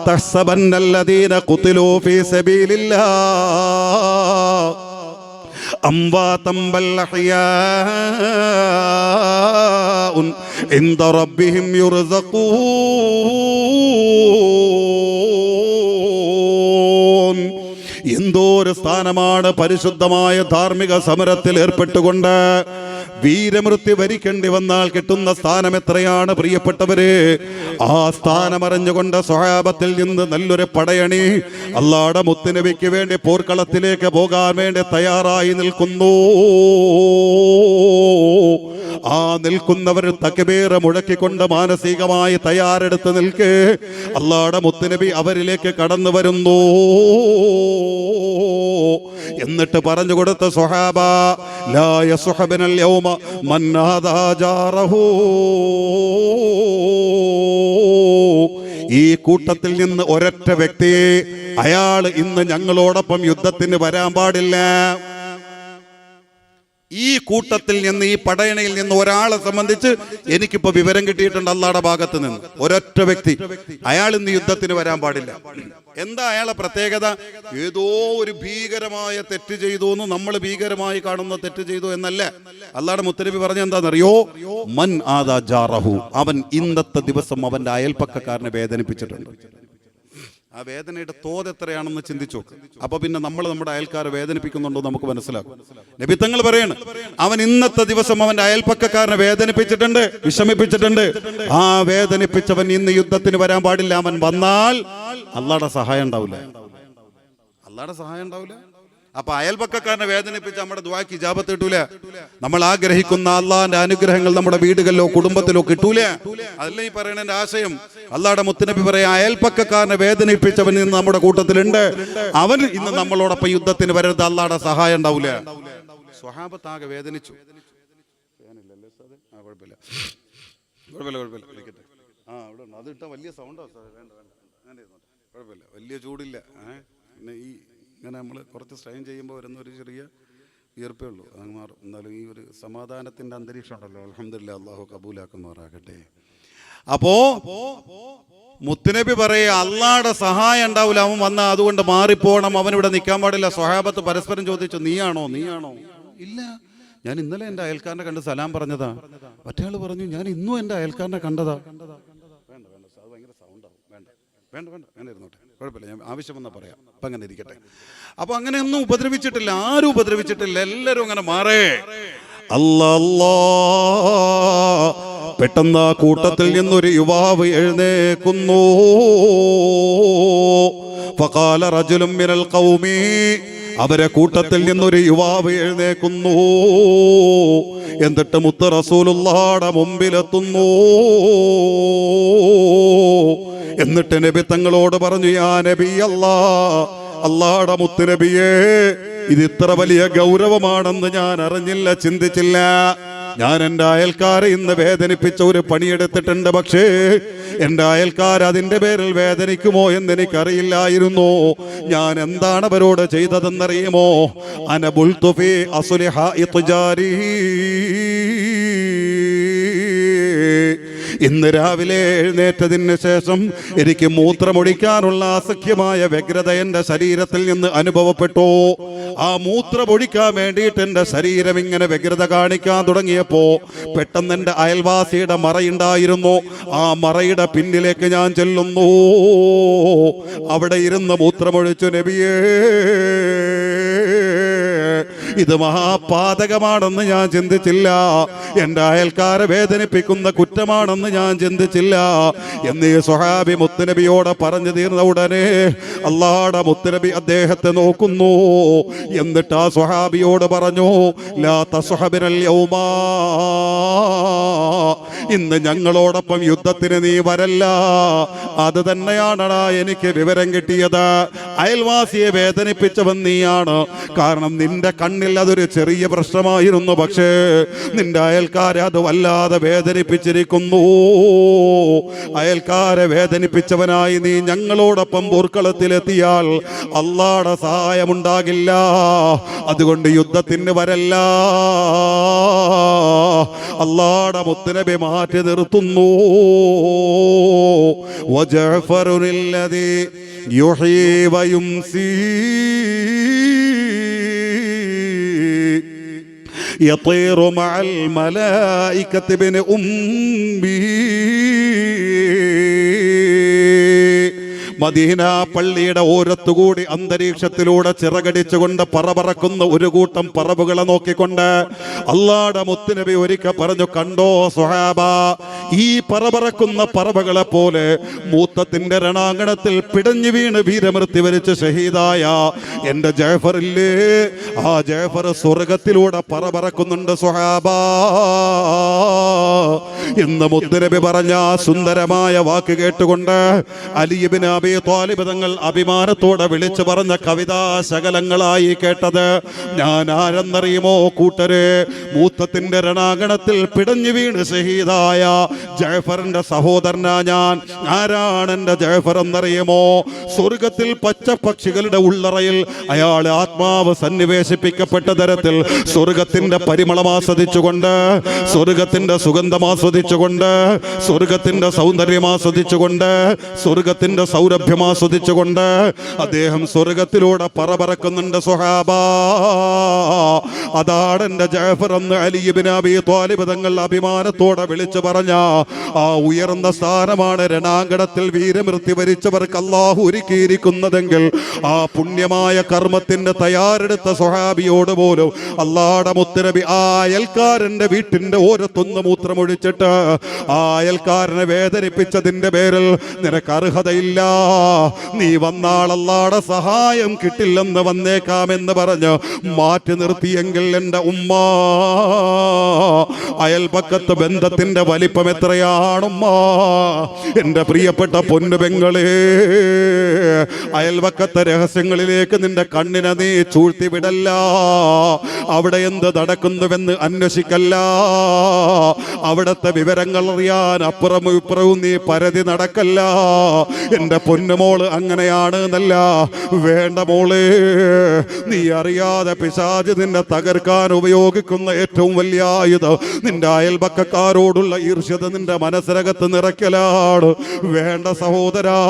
തഹ്സബന്നല്ലദീന ഖുതിലൂ ഫീ സബീലില്ലാഹ് അംവാതം ബൽ അഹ്യാഉൻ ഇൻദ റബ്ബിഹിം യുർസഖൂൻ. എന്തോ എന്തോരു സ്ഥാനമാണ്. പരിശുദ്ധമായ ധാർമ്മിക സമരത്തിൽ ഏർപ്പെട്ടുകൊണ്ട് വീരമൃത്യു വരിക്കേണ്ടി വന്നാൽ കിട്ടുന്ന സ്ഥാനം എത്രയാണ് പ്രിയപ്പെട്ടവരെ. ആ സ്ഥാനം അറിഞ്ഞുകൊണ്ട് സ്വഹാബത്തിൽ നിന്ന് നല്ലൊരു പടയണി അല്ലാഹുവിന്റെ മുത്തുനബിക്ക് വേണ്ടി പോർക്കളത്തിലേക്ക് പോകാൻ വേണ്ടി തയ്യാറായി നിൽക്കുന്നു. ആ നിൽക്കുന്നവർ തക്ബീർ മുഴക്കിക്കൊണ്ട് മാനസികമായി തയ്യാറെടുത്ത് നിൽക്കെ അല്ലാഹുവിന്റെ മുത്തുനബി അവരിലേക്ക് കടന്നു വരുന്നു. എന്നിട്ട് പറഞ്ഞു കൊടുത്ത സ്വഹാബ, ലാ യസ്ഹബനൽ യൗമ മൻ നാദാ ജാറഹു. ഈ കൂട്ടത്തിൽ നിന്ന് ഒരൊറ്റ വ്യക്തിയെ, അയാൾ ഇന്ന് ഞങ്ങളോടൊപ്പം യുദ്ധത്തിന് വരാൻ പാടില്ല. ഈ കൂട്ടത്തിൽ നിന്ന്, ഈ പടയണയിൽ നിന്ന് ഒരാളെ സംബന്ധിച്ച് എനിക്കിപ്പോ വിവരം കിട്ടിയിട്ടുണ്ട് അല്ലാഹുവിന്റെ ഭാഗത്ത് നിന്ന്. ഒരൊറ്റ വ്യക്തി, അയാൾ ഇന്ന് യുദ്ധത്തിന് വരാൻ പാടില്ല. എന്താ അയാളെ പ്രത്യേകത? ഏതോ ഒരു ഭീകരമായ തെറ്റ് ചെയ്തു എന്ന് നമ്മൾ ഭീകരമായി കാണുന്ന തെറ്റ് ചെയ്തു എന്നല്ല. അല്ലാഹുവിന്റെ മുത്തുനബി പറഞ്ഞ എന്താണെന്നറിയോ? മൻ ആദാ ജാറഹു. അവൻ ഇന്നത്തെ ദിവസം അവന്റെ അയൽപ്പക്കക്കാരനെ വേദനിപ്പിച്ചിട്ടുണ്ട്. ആ വേദനയുടെ തോത് എത്രയാണെന്ന് ചിന്തിച്ചു നോക്ക്. അപ്പൊ പിന്നെ നമ്മൾ നമ്മുടെ അയൽക്കാരെ വേദനിപ്പിക്കുന്നുണ്ടോ നമുക്ക് മനസ്സിലാക്കും. നബി തങ്ങൾ പറയാണ്, അവൻ ഇന്നത്തെ ദിവസം അവന്റെ അയൽപ്പക്കക്കാരനെ വേദനിപ്പിച്ചിട്ടുണ്ട്, വിഷമിപ്പിച്ചിട്ടുണ്ട്. ആ വേദനിപ്പിച്ചവൻ ഇന്ന് യുദ്ധത്തിന് വരാൻ പാടില്ല. അവൻ വന്നാൽ അല്ലാഹുവിന്റെ സഹായം ഉണ്ടാവില്ല. അല്ലാഹുവിന്റെ സഹായം ഉണ്ടാവില്ല. അപ്പൊ അയൽപക്കക്കാരനെ വേദനിപ്പിച്ച് നമ്മുടെ ദുആക്ക് ഇജാബത്ത് കിട്ടൂല. നമ്മൾ ആഗ്രഹിക്കുന്ന അള്ളാഹിന്റെ അനുഗ്രഹങ്ങൾ നമ്മുടെ വീടുകളിലോ കുടുംബത്തിലോ കിട്ടൂല. അതല്ല ഈ പറയുന്നതിന്റെ ആശയം. അള്ളാഹുടെ മുത്തുനബി പറയാ, അയൽപക്കക്കാരനെ വേദനിപ്പിച്ചവൻ ഇന്ന് നമ്മുടെ കൂട്ടത്തിലുണ്ട്. അവൻ ഇന്ന് നമ്മളോടൊപ്പം യുദ്ധത്തിന് വരരുത്, അള്ളാഹുടെ സഹായം ഉണ്ടാവില്ല. സ്വഹാബത്താകെ വേദനിച്ചു. അത് ഇട്ട വലിയ സൗണ്ടോ? കുഴപ്പമില്ല, വലിയ ചൂടില്ല. പിന്നെ ഈ ഇങ്ങനെ നമ്മൾ കുറച്ച് സ്ട്രെയിൻ ചെയ്യുമ്പോൾ വരുന്ന ഒരു ചെറിയ ഈർപ്പേ ഉള്ളൂ, അത് മാറും. എന്നാലും ഈ ഒരു സമാധാനത്തിൻ്റെ അന്തരീക്ഷം ഉണ്ടല്ലോ, അൽഹംദുലില്ലാഹ്, അല്ലാഹു കബൂലാക്കുമാറാകട്ടെ. അപ്പോ മുത്തുനബി പറയുക, അള്ളാഹുടെ സഹായം ഉണ്ടാവില്ല, അവൻ വന്നാൽ അതുകൊണ്ട് മാറിപ്പോണം, അവനിവിടെ നിൽക്കാൻ പാടില്ല. സ്വഹാബത്ത് പരസ്പരം ചോദിച്ചു, നീയാണോ? ഇല്ല, ഞാൻ ഇന്നലെ എൻ്റെ അയൽക്കാരനെ കണ്ട് സലാം പറഞ്ഞതാ. മറ്റേയാൾ പറഞ്ഞു, ഞാൻ ഇന്നും എൻ്റെ അയൽക്കാരനെ കണ്ടതാ. വേണ്ട അത് ഭയങ്കര സൗണ്ടാവും, വേണ്ട ഇരുന്നോട്ടെ, കുഴപ്പമില്ല, ഞാൻ ആവശ്യം വന്നാൽ പറയാം, അപ്പം അങ്ങനെ ഇരിക്കട്ടെ. അപ്പൊ അങ്ങനെയൊന്നും ഉപദ്രവിച്ചിട്ടില്ല, ആരും ഉപദ്രവിച്ചിട്ടില്ല, എല്ലാവരും അങ്ങനെ മാറേ. അല്ലാ, പെട്ടെന്ന് ആ കൂട്ടത്തിൽ നിന്നൊരു യുവാവ് എഴുന്നേക്കുന്നു. ഫഖാല റജുലുൻ മിനൽ ഖൗമി, അവരെ കൂട്ടത്തിൽ നിന്നൊരു യുവാവ് എഴുന്നേക്കുന്നു. എന്നിട്ട് മുത്ത് റസൂലുള്ളാഹിയുടെ മുമ്പിലെത്തുന്നു. എന്നിട്ട് നബി തങ്ങളോട് പറഞ്ഞു, യാ നബി അല്ലാഹുടെ മുത്ത് നബിയേ, ഇത് ഇത്ര വലിയ ഗൗരവമാണെന്ന് ഞാൻ അറിഞ്ഞില്ല, ചിന്തിച്ചില്ല. ഞാൻ എൻ്റെ അയൽക്കാരെ ഇന്ന് വേദനിപ്പിച്ച ഒരു പണിയെടുത്തിട്ടുണ്ട്. പക്ഷേ എൻ്റെ അയൽക്കാർ അതിൻ്റെ പേരിൽ വേദനിക്കുമോ എന്ന് എനിക്കറിയില്ലായിരുന്നു. ഞാൻ എന്താണ് അവരോട് ചെയ്തതെന്നറിയുമോ? അനബുൽതു ഫീ അസ്ലിഹാ ഇത്ജാരി. ഇന്ന് രാവിലെ എഴുന്നേറ്റതിന് ശേഷം എനിക്ക് മൂത്രമൊഴിക്കാനുള്ള അസഖ്യമായ വ്യഗ്രത എൻ്റെ ശരീരത്തിൽ നിന്ന് അനുഭവപ്പെട്ടു. ആ മൂത്രമൊഴിക്കാൻ വേണ്ടിയിട്ട് എൻ്റെ ശരീരം ഇങ്ങനെ വ്യഗ്രത കാണിക്കാൻ തുടങ്ങിയപ്പോ പെട്ടെന്ന് എൻ്റെ അയൽവാസിയുടെ മറയുണ്ടായിരുന്നു. ആ മറയുടെ പിന്നിലേക്ക് ഞാൻ ചെല്ലുന്നു. അവിടെ ഇരുന്ന് മൂത്രമൊഴിച്ചു. നബിയേ, ഇത് മഹാപാതകമാണെന്ന് ഞാൻ ചിന്തിച്ചില്ല, എൻ്റെ അയൽക്കാരെ വേദനിപ്പിക്കുന്ന കുറ്റമാണെന്ന് ഞാൻ ചിന്തിച്ചില്ല എന്ന് ഈ സ്വഹാബി മുത്തുനബിയോട് പറഞ്ഞു തീർന്ന ഉടനെ അല്ലാഹുവിന്റെ മുത്തുനബി അദ്ദേഹത്തെ നോക്കുന്നു. എന്നിട്ട് ആ സ്വഹാബിയോട് പറഞ്ഞു, ലാ തസ്ഹബിനൽ യൗമാ, ഇന്ന് ഞങ്ങളോടൊപ്പം യുദ്ധത്തിന് നീ വരല്ല. അത് തന്നെയാണടാ എനിക്ക് വിവരം കിട്ടിയത്. അയൽവാസിയെ വേദനിപ്പിച്ചവൻ നീയാണ്. കാരണം നിന്റെ കണ്ണിൽ അതൊരു ചെറിയ പ്രശ്നമായിരുന്നു, പക്ഷേ നിന്റെ അയൽക്കാരെ അത് വല്ലാതെ വേദനിപ്പിച്ചിരിക്കുന്നു. അയൽക്കാരെ വേദനിപ്പിച്ചവനായി നീ ഞങ്ങളോടൊപ്പം പോർക്കളത്തിലെത്തിയാൽ അല്ലാഹുവിന്റെ സഹായമുണ്ടാകില്ല. അതുകൊണ്ട് യുദ്ധത്തിന് വരല്ല. അല്ലാഹുവിന്റെ മുത്തുനബി മാറ്റി നിർത്തുന്നു. വജഅഫറുല്ലദീ യുഹീ വയുംസീ يطير مع الملائكة ابن أمي. മദീന പള്ളിയുടെ ഓരത്തുകൂടി അന്തരീക്ഷത്തിലൂടെ ചിറകടിച്ചുകൊണ്ട് പറക്കുന്ന ഒരു കൂട്ടം പറവുകളെ നോക്കിക്കൊണ്ട് അല്ലാഹുവിന്റെ മുത്തുനബി ഒരിക്കൽ പറഞ്ഞു, കണ്ടോ സ്വഹാബ, ഈ പറക്കുന്ന പറവകളെ പോലെ മൂത്തത്തിന്റെ രണാങ്കണത്തിൽ പിടഞ്ഞു വീണ് വീരമൃത്യു വരിച്ച് ഷഹീദായ എന്റെ ജഅഫറില്ലേ, ആ ജഅഫർ സ്വർഗത്തിലൂടെ പറക്കുന്നുണ്ട് സ്വഹാബ എന്ന് മുത്തുനബി പറഞ്ഞ സുന്ദരമായ വാക്ക് കേട്ടുകൊണ്ട് അലി ഇബ്നു അബീ ത്വാലിബ് തങ്ങൾ അഭിമാനത്തോടെ വിളിച്ചു പറഞ്ഞ കവിതാ ശകലങ്ങളായി കേട്ടത് ഞാൻ ആരെന്നറിയുമോ കൂട്ടരെ? മൂത്തത്തിന്റെ രണാങ്കണത്തിൽ പിടഞ്ഞു വീണ് ഷഹീദായ ജഅഫറിന്റെ സഹോദരനാ ഞാൻ. ആരാണ് എന്റെ ജഅഫർ എന്നറിയുമോ? സ്വർഗത്തിൽ പച്ചപ്പക്ഷികളുടെ ഉള്ളറയിൽ അയാൾ ആത്മാവ് സന്നിവേശിപ്പിക്കപ്പെട്ട തരത്തിൽ സ്വർഗത്തിന്റെ പരിമളം ആസ്വദിച്ചുകൊണ്ട്, സ്വർഗത്തിന്റെ സുഗന്ധം ആസ്വദിച്ചുകൊണ്ട്, സ്വർഗത്തിന്റെ സൗന്ദര്യം ആസ്വദിച്ചുകൊണ്ട്, സ്വർഗത്തിന്റെ സൗരഭ്യം ആസ്വദിച്ചുകൊണ്ട് അദ്ദേഹം സ്വർഗത്തിലൂടെ പറക്കുന്നുണ്ട് സ്വഹാബ. അതാണ് എന്റെ ജഅഫർ എന്ന് അലി ഇബ്നു അബീ ത്വാലിബ് തങ്ങൾ അഭിമാനത്തോടെ വിളിച്ചു പറഞ്ഞ ആ ഉയർന്ന സ്ഥാനമാണ് രണാങ്കണത്തിൽ വീരമൃത്യു വരിച്ചവർക്ക് അല്ലാഹു ഒരുക്കിയിരിക്കുന്നതെങ്കിൽ ആ പുണ്യമായ കർമ്മത്തിന്റെ തയ്യാറെടുത്ത സ്വഹാബിയോട് പോലും അല്ലാഹുവിന്റെ മുത്തുനബി ആ അയൽക്കാരന്റെ വീട്ടിന്റെ ഓരത്തൊന്ന് മൂത്രമൊഴിച്ചിട്ട് ആ അയൽക്കാരനെ വേദനിപ്പിച്ചതിന്റെ പേരിൽ നിനക്ക് അർഹതയില്ല, നീ വന്നാൾ അല്ലാഹുവിന്റെ സഹായം കിട്ടില്ലെന്ന് വന്നേക്കാമെന്ന് പറഞ്ഞ് മാറ്റി നിർത്തിയെങ്കിൽ എന്റെ ഉമ്മ, അയൽപക്കത്ത് ബന്ധത്തിന്റെ വലിപ്പം എത്രയാണുമ്മ? എന്റെ പ്രിയപ്പെട്ട പൊന്നുപെങ്ങളെ, അയൽപക്കത്തെ രഹസ്യങ്ങളിലേക്ക് നിന്റെ കണ്ണിനെ നീ ചൂഴ്ത്തി വിടല്ല. അവിടെ എന്ത് നടക്കുന്നുവെന്ന് അന്വേഷിക്കല്ല. അവിടത്തെ വിവരങ്ങൾ അറിയാൻ അപ്പുറവും ഇപ്പുറവും നീ പരതി നടക്കല്ല. എന്റെ പൊന്നുമോള് അങ്ങനെയാണ് എന്നല്ല, വേണ്ട മോളെ, നീ അറിയാതെ പിശാച് നിന്നെ തകർക്കാൻ ഉപയോഗിക്കുന്ന ഏറ്റവും വലിയ ആയുധം നിന്റെ അയൽപക്കക്കാരോടുള്ള ഈർഷ്യത നിന്റെ മനസ്സിനകത്ത് നിറയ്ക്കലാണ്. വേണ്ട സഹോദരാ,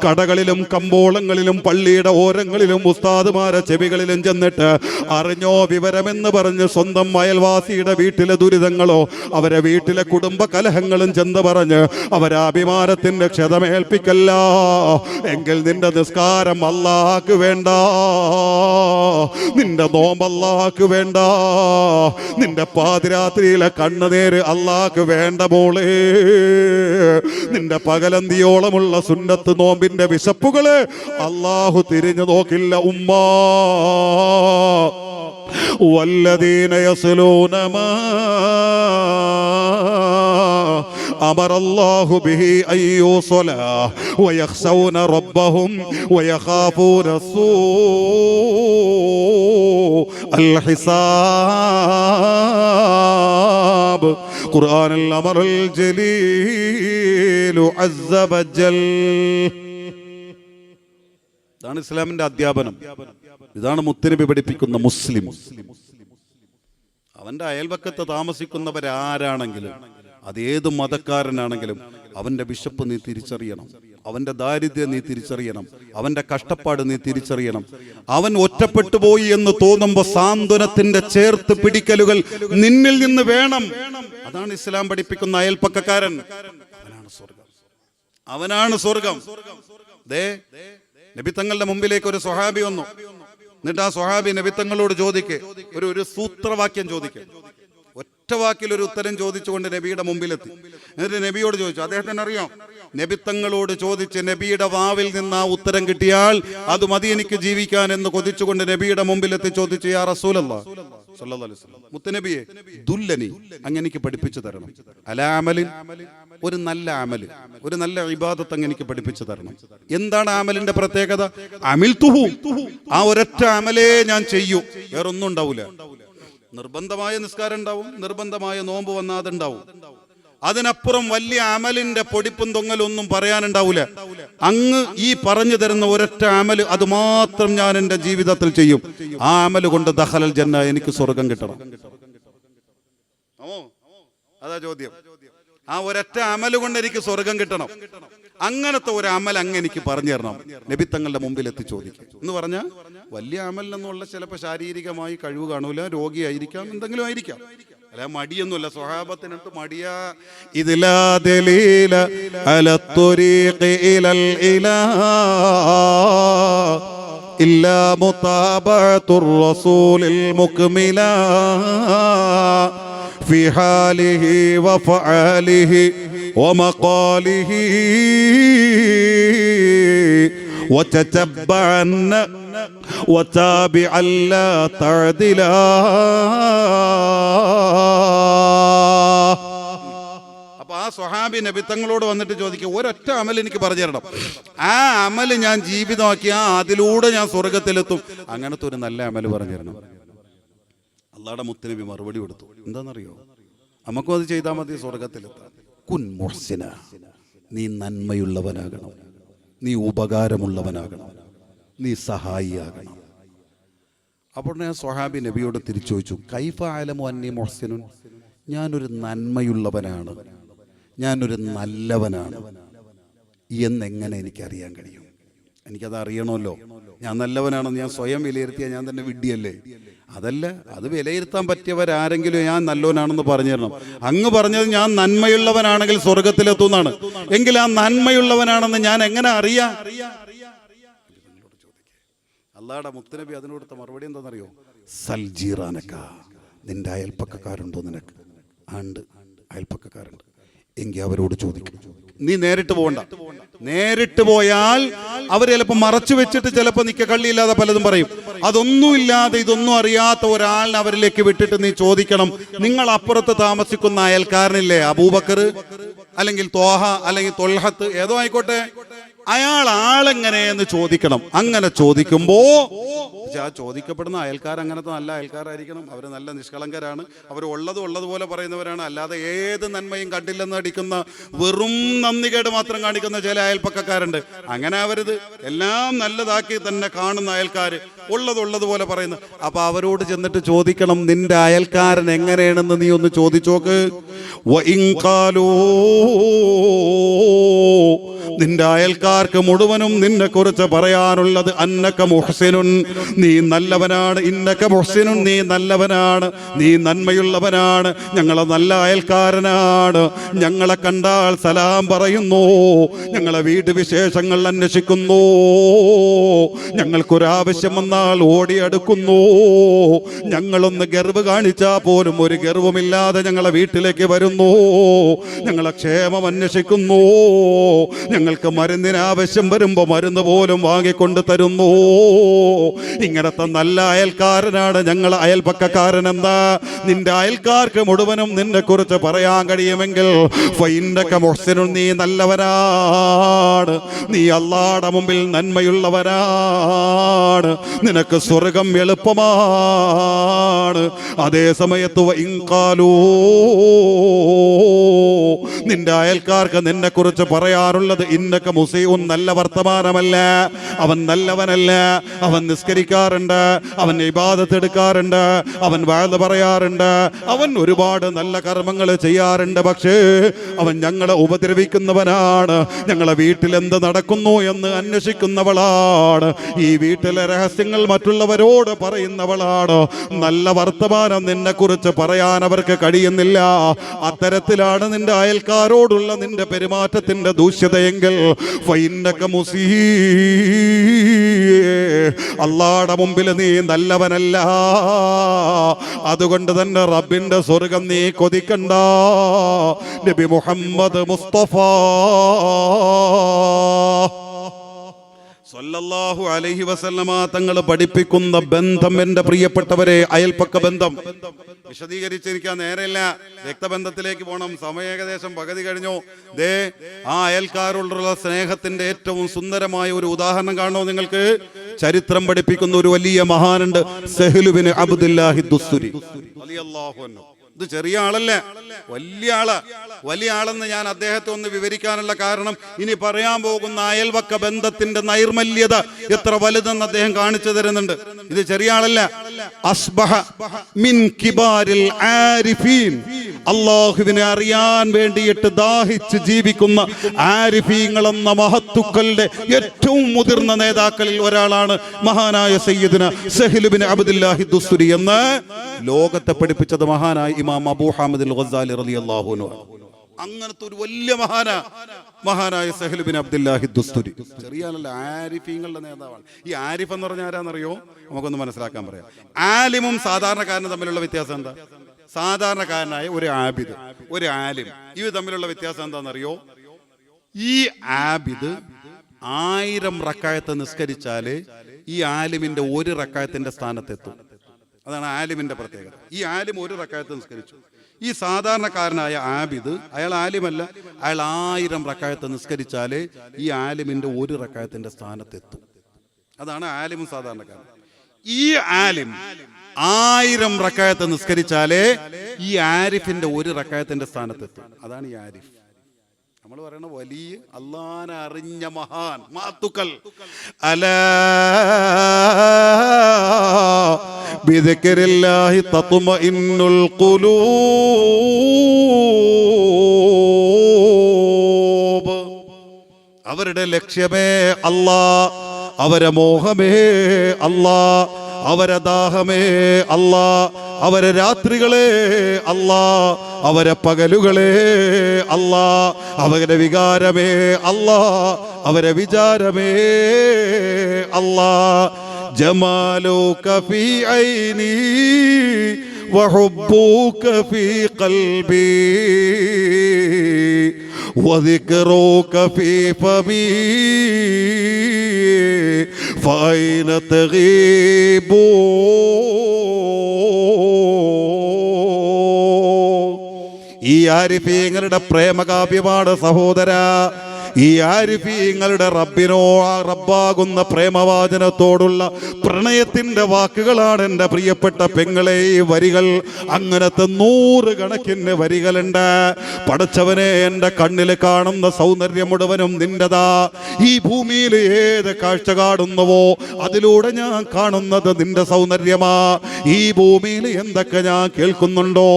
കടകളിലും കമ്പോളങ്ങളിലും പള്ളിയുടെ ഓരങ്ങളിലും ഉസ്താദുമാരെ ചെവികളിലും ചെന്നിട്ട് അറിഞ്ഞോ വിവരമെന്ന് പറഞ്ഞ് സ്വന്തം അയൽവാസിയുടെ വീട്ടിലെ ദുരിതങ്ങളോ അവരെ വീട്ടിലെ കുടുംബ കലഹങ്ങളും ചെന്ന് പറഞ്ഞ് അവരെ അഭിമാനത്തിന്റെ ക്ഷതമേൽപ്പിക്കല്ല. എങ്കിൽ നിന്റെ നിസ്കാരം അല്ലാഹുക്ക് വേണ്ട, നിന്റെ നോമ്പ് അല്ലാഹുക്ക് വേണ്ട, നിന്റെ പാതിരാത്രിയിലെ കണ്ണുനീര് അല്ലാഹുക്ക് വേണ്ട മോളെ. നിന്റെ പകലന്തിയോളമുള്ള സുന്നത്ത് നോമ്പിന്റെ വിശപ്പുകള് അല്ലാഹു തിരിഞ്ഞു നോക്കില്ല ഉമ്മ. വല്ലദീന യസ്ലൂന മാ أمر الله به أن يوصل ويخشون ربهم ويخافون سوء الحساب. قرآن الأمر الجليل عز وجل. ഇതാണ് ഇസ്ലാമിന്റെ അധ്യാപനം. ഇതാണ് മുത്തുനബി പഠിപ്പിക്കുന്ന മുസ്ലിം. അവന്റെ അയൽപക്കത്ത് താമസിക്കുന്നവരാരാണെങ്കിലും അതേത് മതക്കാരനാണെങ്കിലും അവന്റെ വിശപ്പ് നീ തിരിച്ചറിയണം, അവന്റെ ദാരിദ്ര്യം നീ തിരിച്ചറിയണം, അവന്റെ കഷ്ടപ്പാട് നീ തിരിച്ചറിയണം. അവൻ ഒറ്റപ്പെട്ടു പോയി എന്ന് തോന്നുമ്പോ സാന്ത്വനത്തിന്റെ ചേർത്ത് പിടിക്കലുകൾ നിന്നിൽ നിന്ന് വേണം. അതാണ് ഇസ്ലാം പഠിപ്പിക്കുന്ന അയൽപക്കക്കാരൻ. അവനാണ് സ്വർഗം, അവനാണ് സ്വർഗം. നബി തങ്ങളുടെ മുമ്പിലേക്ക് ഒരു സ്വഹാബി വന്നു. എന്നിട്ട് ആ സ്വഹാബി നബി തങ്ങളോട് ചോദിക്കെ, ഒരു സൂത്രവാക്യം ചോദിക്കെ. ഒറ്റ വാക്കിൽ ഒരു ഉത്തരം ചോദിച്ചുകൊണ്ട് നബിയുടെ മുമ്പിലെത്തി. എന്നിട്ട് നബിയോട് ചോദിച്ചു. അദ്ദേഹത്തിന് അറിയാം, നബി തങ്ങളോട് ചോദിച്ച് നബിയുടെ വാവിൽ നിന്ന് ആ ഉത്തരം കിട്ടിയാൽ അത് മതി എനിക്ക് ജീവിക്കാൻ എന്ന് കൊതിച്ചുകൊണ്ട് നബിയുടെ മുമ്പിലെത്തി ചോദിച്ചു, യാ റസൂലല്ലാഹ് സ്വല്ലല്ലാഹു അലൈഹി വസല്ലം, മുത്തുനബിയെ ദുല്ലനി, അങ്ങ് എനിക്ക് പഠിപ്പിച്ചു തരണം, അലാ അമലിൻ, ഒരു നല്ല അമല്, ഒരു നല്ല ഇബാദത്ത് അങ്ങ് എനിക്ക് പഠിപ്പിച്ചു തരണം. എന്താണ് അമലിന്റെ പ്രത്യേകത? അമിൽതുഹു, ആ ഒരൊറ്റ അമലേ ഞാൻ ചെയ്യൂ, വേറൊന്നും ഉണ്ടാവൂല. നിർബന്ധമായ നിസ്കാരം ഉണ്ടാവും, നിർബന്ധമായ നോമ്പ് വന്നാൽ അതുണ്ടാവും. അതിനപ്പുറം വലിയ അമലിന്റെ പൊടിപ്പും തൊങ്ങലൊന്നും പറയാനുണ്ടാവൂല. അങ്ങ് ഈ പറഞ്ഞു തരുന്ന ഒരൊറ്റ അമല്, അത് മാത്രം ഞാൻ എൻ്റെ ജീവിതത്തിൽ ചെയ്യും. ആ അമല് കൊണ്ട് ദഖലൽ ജന്ന, എനിക്ക് സ്വർഗം കിട്ടണം. അതാ ചോദ്യം. ആ ഒരൊറ്റ അമല് കൊണ്ട് എനിക്ക് സ്വർഗം കിട്ടണം. അങ്ങനത്തെ ഒരു അമൽ അങ്ങ് എനിക്ക് പറഞ്ഞു തരണം. നബി തങ്ങളുടെ മുമ്പിൽ എത്തി ചോദിക്കും എന്ന് പറഞ്ഞാൽ, വലിയ അമലിനെന്നുള്ള ചിലപ്പോൾ ശാരീരികമായി കഴിവ് കാണൂല, രോഗിയായിരിക്കാം, എന്തെങ്കിലും ആയിരിക്കാം. അല്ല മടിയൊന്നുമല്ല, സ്വഹാബത്തിനടുത്ത് മടിയാ. ഇതിലാ ദലീല അലത്തൊരീഖി ഇലൽ ഇലാഹ് ഇല്ലാ മുതാബഅത്തുർ റസൂലിൽ മുക്മിലാ ഫി ഹാലിഹി വഫഅലിഹി വമഖാലിഹി വതതബ്ബഅന്ന വതാബിഅ ലാ തഅദിലാ. അപ്പൊ ആ സ്വഹാബി നബി തങ്ങളോട് വന്നിട്ട് ചോദിക്കുക, ഒരൊറ്റ അമൽ എനിക്ക് പറഞ്ഞു തരണം, ആ അമൽ ഞാൻ ജീവിതമാക്കി അതിലൂടെ ഞാൻ സ്വർഗത്തിലെത്തും, അങ്ങനത്തെ ഒരു നല്ല അമൽ പറഞ്ഞു തരണം. അള്ളാഹുടെ മുത്തുനബി മറുപടി കൊടുത്തു, എന്താണെന്നറിയോ? നമുക്കും അത് ചെയ്താൽ മതി സ്വർഗത്തിലെത്താൻ. കുൻ മുഹ്സിന, നീ നന്മയുള്ളവനാകണം, നീ ഉപകാരമുള്ളവനാകണം, നീ സഹായിയാകണം. അപ്പോൾ ഞാൻ സ്വഹാബി നബിയോട് തിരിച്ചു ചോദിച്ചു, കൈഫ അലമു അന്നി മുഹ്സിനുൻ, ഞാനൊരു നന്മയുള്ളവനാണ്, ഞാനൊരു നല്ലവനാണ് എന്നെങ്ങനെ എനിക്കറിയാൻ കഴിയും? എനിക്കത് അറിയണമല്ലോ. ഞാൻ നല്ലവനാണെന്ന് ഞാൻ സ്വയം വിലയിരുത്തിയാൽ ഞാൻ തന്നെ വിഡ്ഢിയല്ലേ? അതല്ല, അത് വിലയിരുത്താൻ പറ്റിയവരാരെങ്കിലും ഞാൻ നല്ലവനാണെന്ന് പറഞ്ഞു തരണം. അങ്ങ് പറഞ്ഞത് ഞാൻ നന്മയുള്ളവനാണെങ്കിൽ സ്വർഗത്തിലെത്തുന്നാണ്. എങ്കിൽ ആ നന്മയുള്ളവനാണെന്ന് ഞാൻ എങ്ങനെ അറിയാം? അള്ളാഹുടെ മുത്തുനബി അതിനോടുത്ത മറുപടി എന്താണെന്നറിയോ? സൽജീറാനക്ക, നിന്റെ അയൽപ്പക്കക്കാരുണ്ടോ നിനക്ക്? ഉണ്ട്, അയൽപ്പക്കക്കാരുണ്ട്. എങ്കിൽ അവരോട് ചോദിക്കും. നീ നേരിട്ട് പോകണ്ട. നേരിട്ട് പോയാൽ അവർ ചിലപ്പോൾ മറച്ചു വെച്ചിട്ട് ചിലപ്പോൾ നിൽക്ക കള്ളിയില്ലാതെ പലതും പറയും. അതൊന്നുമില്ലാതെ ഇതൊന്നും അറിയാത്ത ഒരാളിനെ അവരിലേക്ക് വിട്ടിട്ട് നീ ചോദിക്കണം, നിങ്ങൾ അപ്പുറത്ത് താമസിക്കുന്ന അയൽക്കാരനില്ലേ അബൂബക്കർ അല്ലെങ്കിൽ തോഹ അല്ലെങ്കിൽ തൊൽഹത്ത് ഏതോ ആയിക്കോട്ടെ, അയാൾ ആളെങ്ങനെയെന്ന് ചോദിക്കണം. അങ്ങനെ ചോദിക്കുമ്പോ ആ ചോദിക്കപ്പെടുന്ന അയൽക്കാർ അങ്ങനത്തെ നല്ല അയൽക്കാരായിരിക്കണം. അവർ നല്ല നിഷ്കളങ്കരാണ്, അവർ ഉള്ളതുപോലെ പറയുന്നവരാണ്. അല്ലാതെ ഏത് നന്മയും കണ്ടില്ലെന്ന് അടിക്കുന്ന വെറും നന്ദികേട് മാത്രം കാണിക്കുന്ന ചില അയൽപ്പക്കക്കാരുണ്ട്. അങ്ങനെ അവരിത് എല്ലാം നല്ലതാക്കി തന്നെ കാണുന്ന അയൽക്കാർ ഉള്ളതുപോലെ പറയുന്നു. അപ്പൊ അവരോട് ചെന്നിട്ട് ചോദിക്കണം, നിന്റെ അയൽക്കാരൻ എങ്ങനെയാണെന്ന് നീ ഒന്ന് ചോദിച്ചോക്ക്. നിന്റെ അയൽക്കാർക്ക് മുഴുവനും നിന്നെ കുറിച്ച് പറയാനുള്ളത് അന്നക മുഹ്സിനുൻ, നീ നല്ലവനാണ്. ഇന്നക മുഹ്സിനുൻ, നീ നല്ലവനാണ്, നീ നന്മയുള്ളവനാണ്, ഞങ്ങളെ നല്ല അയൽക്കാരനാണ്, ഞങ്ങളെ കണ്ടാൽ സലാം പറയുന്നു, ഞങ്ങളെ വീട് വിശേഷങ്ങൾ അന്വേഷിക്കുന്നു, ഞങ്ങൾക്കൊരാവശ്യം വന്നാൽ ഓടിയെടുക്കുന്നു, ഞങ്ങളൊന്ന് ഗർവ് കാണിച്ചാൽ പോലും ഒരു ഗർവുമില്ലാതെ ഞങ്ങളെ വീട്ടിലേക്ക് വരുന്നു, ഞങ്ങളെ ക്ഷേമം അന്വേഷിക്കുന്നു, ഞങ്ങൾക്ക് മരുന്നിന് ആവശ്യം വരുമ്പോ മരുന്ന് പോലും വാങ്ങിക്കൊണ്ട് തരുന്നു. ഇങ്ങനത്തെ നല്ല അയൽക്കാരനാണ് ഞങ്ങൾ അയൽപ്പക്കക്കാരൻ. എന്താ? നിന്റെ അയൽക്കാർക്ക് മുഴുവനും നിന്നെ കുറിച്ച് പറയാൻ കഴിയുമെങ്കിൽ ഫഇന്നക മുഹ്സിനുൻ, നീ നല്ലവനാണ്, നീ അല്ലാഹുവിന്റെ മുമ്പിൽ നന്മയുള്ളവനാണ്, നിനക്ക് സ്വർഗം എളുപ്പമാണ്. അതേ സമയത്ത് ഇൻകാലൂ, നിന്റെ അയൽക്കാർക്ക് നിന്നെ കുറിച്ച് പറയാറുള്ളത് ഇന്നക മുസീഉൻ, നല്ല വർത്തമാനമല്ല, അവൻ നല്ലവനല്ല, അവൻ നിസ്കരിക്കാറുണ്ട്, അവൻ ഇബാദത്ത് എടുക്കാറുണ്ട്, അവൻ വഅദ് പറയാറുണ്ട്, അവൻ ഒരുപാട് നല്ല കർമ്മങ്ങൾ ചെയ്യാറുണ്ട്, പക്ഷേ അവൻ ഞങ്ങളെ ഉപദ്രവിക്കുന്നവനാണ്, ഞങ്ങളെ വീട്ടിൽ എന്ത് നടക്കുന്നു എന്ന് അന്വേഷിക്കുന്നവളാണ്, ഈ വീട്ടിലെ രഹസ്യങ്ങൾ മറ്റുള്ളവരോട് പറയുന്നവളാണ്. നല്ല വർത്തമാനം നിന്നെ കുറിച്ച് പറയാൻ അവർക്ക് കഴിയുന്നില്ല. അത്തരത്തിലാണ് നിന്റെ അയൽക്കാരോടുള്ള നിന്റെ പെരുമാറ്റത്തിന്റെ ദൂഷ്യതയെങ്കിൽ ഫഇന്നക മുസീ, അല്ലാഹുവിന്റെ മുമ്പിൽ നീ നല്ലവനല്ല. അതുകൊണ്ട് തന്നെ റബ്ബിന്റെ സ്വർഗം നീ കൊതിക്കണ്ട. നബി മുഹമ്മദ് മുസ്തഫ സല്ലല്ലാഹു അലൈഹി വസല്ലമ തങ്ങൾ പഠിപ്പിക്കുന്ന ബന്ധം, എൻ്റെ പ്രിയപ്പെട്ടവരെ, അയൽപ്പക്ക ബന്ധം വിശദീകരിച്ചിരിക്കാൻ നേരെയില്ല. രക്തബന്ധത്തിലേക്ക് പോകണം. സമയം ഏകദേശം പകുതി കഴിഞ്ഞു. ദേ, ആ അയൽക്കാരോടുള്ള സ്നേഹത്തിന്റെ ഏറ്റവും സുന്ദരമായ ഒരു ഉദാഹരണം കാണണോ നിങ്ങൾക്ക്? ചരിത്രം പഠിപ്പിക്കുന്ന ഒരു വലിയ മഹാനുണ്ട്, സഹ്ലു ബിൻ അബ്ദുല്ലാഹി ദുസ്സുരി റളിയല്ലാഹു അൻഹു. ഇത് ചെറിയ ആളല്ല, വലിയ ആളെന്ന് ഞാൻ അദ്ദേഹത്തെ ഒന്ന് വിവരിക്കാനുള്ള കാരണം, ഇനി പറയാൻ പോകുന്ന അയൽവക്ക ബന്ധത്തിന്റെ നൈർമല്യത എത്ര വലുതെന്ന് അദ്ദേഹം കാണിച്ചു തരുന്നുണ്ട്. ഇത് ചെറിയ ആളല്ല. അസ്ബഹ മിൻ കിബാരിൽ ആരിഫീൻ, അള്ളാഹുവിനെ അറിയാൻ വേണ്ടിയിട്ട് ദാഹിച്ച് ജീവിക്കുന്ന ആരിഫീങ്ങൾ എന്ന മഹത്തുക്കളുടെ ഏറ്റവും മുതിർന്ന നേതാക്കളിൽ ഒരാളാണ് മഹാനായ സയ്യിദുന സഹ്ൽ ഇബ്നു അബ്ദുല്ലാഹി ദുസ്തുരി എന്ന് ലോകത്തെ പഠിപ്പിച്ചത് മഹാനായ ഇമാം അബൂ ഹാമിദ് അൽ ഗസാലി റളിയല്ലാഹു അൻഹു. അങ്ങനത്തെ ഒരു വലിയ മഹാനായ സഹ്ൽ ഇബ്നു അബ്ദുല്ലാഹി ദുസ്തുരി ചെറിയ ആളല്ല, ആരിഫീങ്ങളുടെ നേതാവാണ്. ഈ ആരിഫ് എന്ന് പറഞ്ഞാൽ ആരാന്നറിയോ? നമുക്കൊന്ന് മനസ്സിലാക്കാൻ പറയാം. ആലിമും സാധാരണക്കാരനും തമ്മിലുള്ള വ്യത്യാസം എന്താ? സാധാരണക്കാരനായ ഒരു ആബിദ്, ഒരു ആലിം, ഇവർ തമ്മിലുള്ള വ്യത്യാസം എന്താണെന്നറിയോ? ഈ ആബിദ് 1000 റക്അത്ത് നിസ്കരിച്ചാല് ഈ ആലിമിന്റെ 1 റക്അത്തിന്റെ സ്ഥാനത്തെത്തും. അതാണ് ആലിമിന്റെ പ്രത്യേകത. ഈ ആലിം 1 റക്അത്ത് നിസ്കരിച്ചു. ഈ സാധാരണക്കാരനായ ആബിദ്, അയാൾ ആലിമല്ല, അയാൾ 1000 റക്അത്ത് നിസ്കരിച്ചാല് ഈ ആലിമിന്റെ 1 റക്അത്തിന്റെ സ്ഥാനത്തെത്തും. അതാണ് ആലിമും സാധാരണക്കാരൻ. ഈ ആലിം 1000 റക്അത്ത് നിസ്കരിച്ചാലേ ഈ ആരിഫിന്റെ 1 റക്അത്തിന്റെ സ്ഥാനത്തെത്തും. അതാണ് ഈ ആരിഫ്. നമ്മൾ പറയണ വലിയ അല്ലാഹനെ അറിഞ്ഞ മഹത്തുക്കൾ. അലാ ബിദിക്രില്ലാഹി തത്മഇന്നുൽ ഖുലൂബ്. അവരുടെ ലക്ഷ്യമേ അല്ലാഹ്, അവരെ മോഹമേ അല്ലാഹ്, അവരെ ദാഹമേ അല്ലാഹ്, അവരെ രാത്രികളെ അല്ലാഹ്, അവരെ പകലുകളെ അല്ലാഹ്, അവരെ വികാരമേ അല്ലാഹ്, അവരെ വിചാരമേ അല്ലാഹ്. ജമാലുക ഫീ ഐനി വഹുബ്ബുക ഫീ ഖൽബി വദിക്റുക ഫീ ഫമി ഫൈന തഗീബു. ഈ ആരിഫീങ്ങളുടെ പ്രേമകാവ്യമാണ് സഹോദര. ഈ ആരിഫീങ്ങളുടെ റബ്ബാകുന്ന പ്രേമവാചനത്തോടുള്ള പ്രണയത്തിന്റെ വാക്കുകളാണ് എൻ്റെ പ്രിയപ്പെട്ട പെങ്ങളെ ഈ വരികൾ. അങ്ങനത്തെ 100 കണക്കിന് വരികളുണ്ട്. പടച്ചവനെ, എൻ്റെ കണ്ണിൽ കാണുന്ന സൗന്ദര്യം മുഴുവനും നിന്റെതാ. ഈ ഭൂമിയിൽ ഏത് കാഴ്ച കാണുന്നുവോ അതിലൂടെ ഞാൻ കാണുന്നത് നിന്റെ സൗന്ദര്യമാ. ഈ ഭൂമിയിൽ എന്തൊക്കെ ഞാൻ കേൾക്കുന്നുണ്ടോ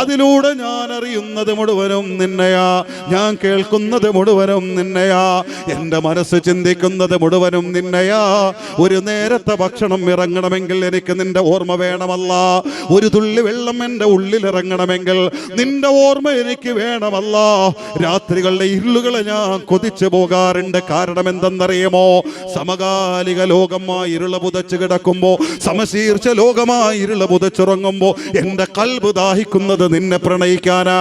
അതിലൂടെ ഞാൻ അറിയുന്നത് മുഴുവനും നിന്നെയാ. ഞാൻ കേൾക്കുന്നത് മുഴുവനും നിന്നെയാ. എൻ്റെ മനസ്സ് ചിന്തിക്കുന്നത് മുഴുവനും നിന്നെയാ. ഒരു നേരത്തെ ഭക്ഷണം ഇറങ്ങണമെങ്കിൽ എനിക്ക് നിന്റെ ഓർമ്മ വേണമല്ല. ഒരു തുള്ളി വെള്ളം എൻ്റെ ഉള്ളിൽ ഇറങ്ങണമെങ്കിൽ നിന്റെ ഓർമ്മ എനിക്ക് വേണമല്ല. രാത്രികളുടെ ഇരുളുകളെ ഞാൻ കൊതിച്ചു പോകാറുണ്ട്. കാരണം എന്തെന്നറിയുമോ? സമകാലിക ലോകമായി ഇരുള പുതച്ച് കിടക്കുമ്പോ, സമശീർഷ ലോകമായി ഇരുള പുതച്ചുറങ്ങുമ്പോ എൻ്റെ കൽബ് ദാഹിക്കുന്നത് നിന്നെ പ്രണയിക്കാനാ.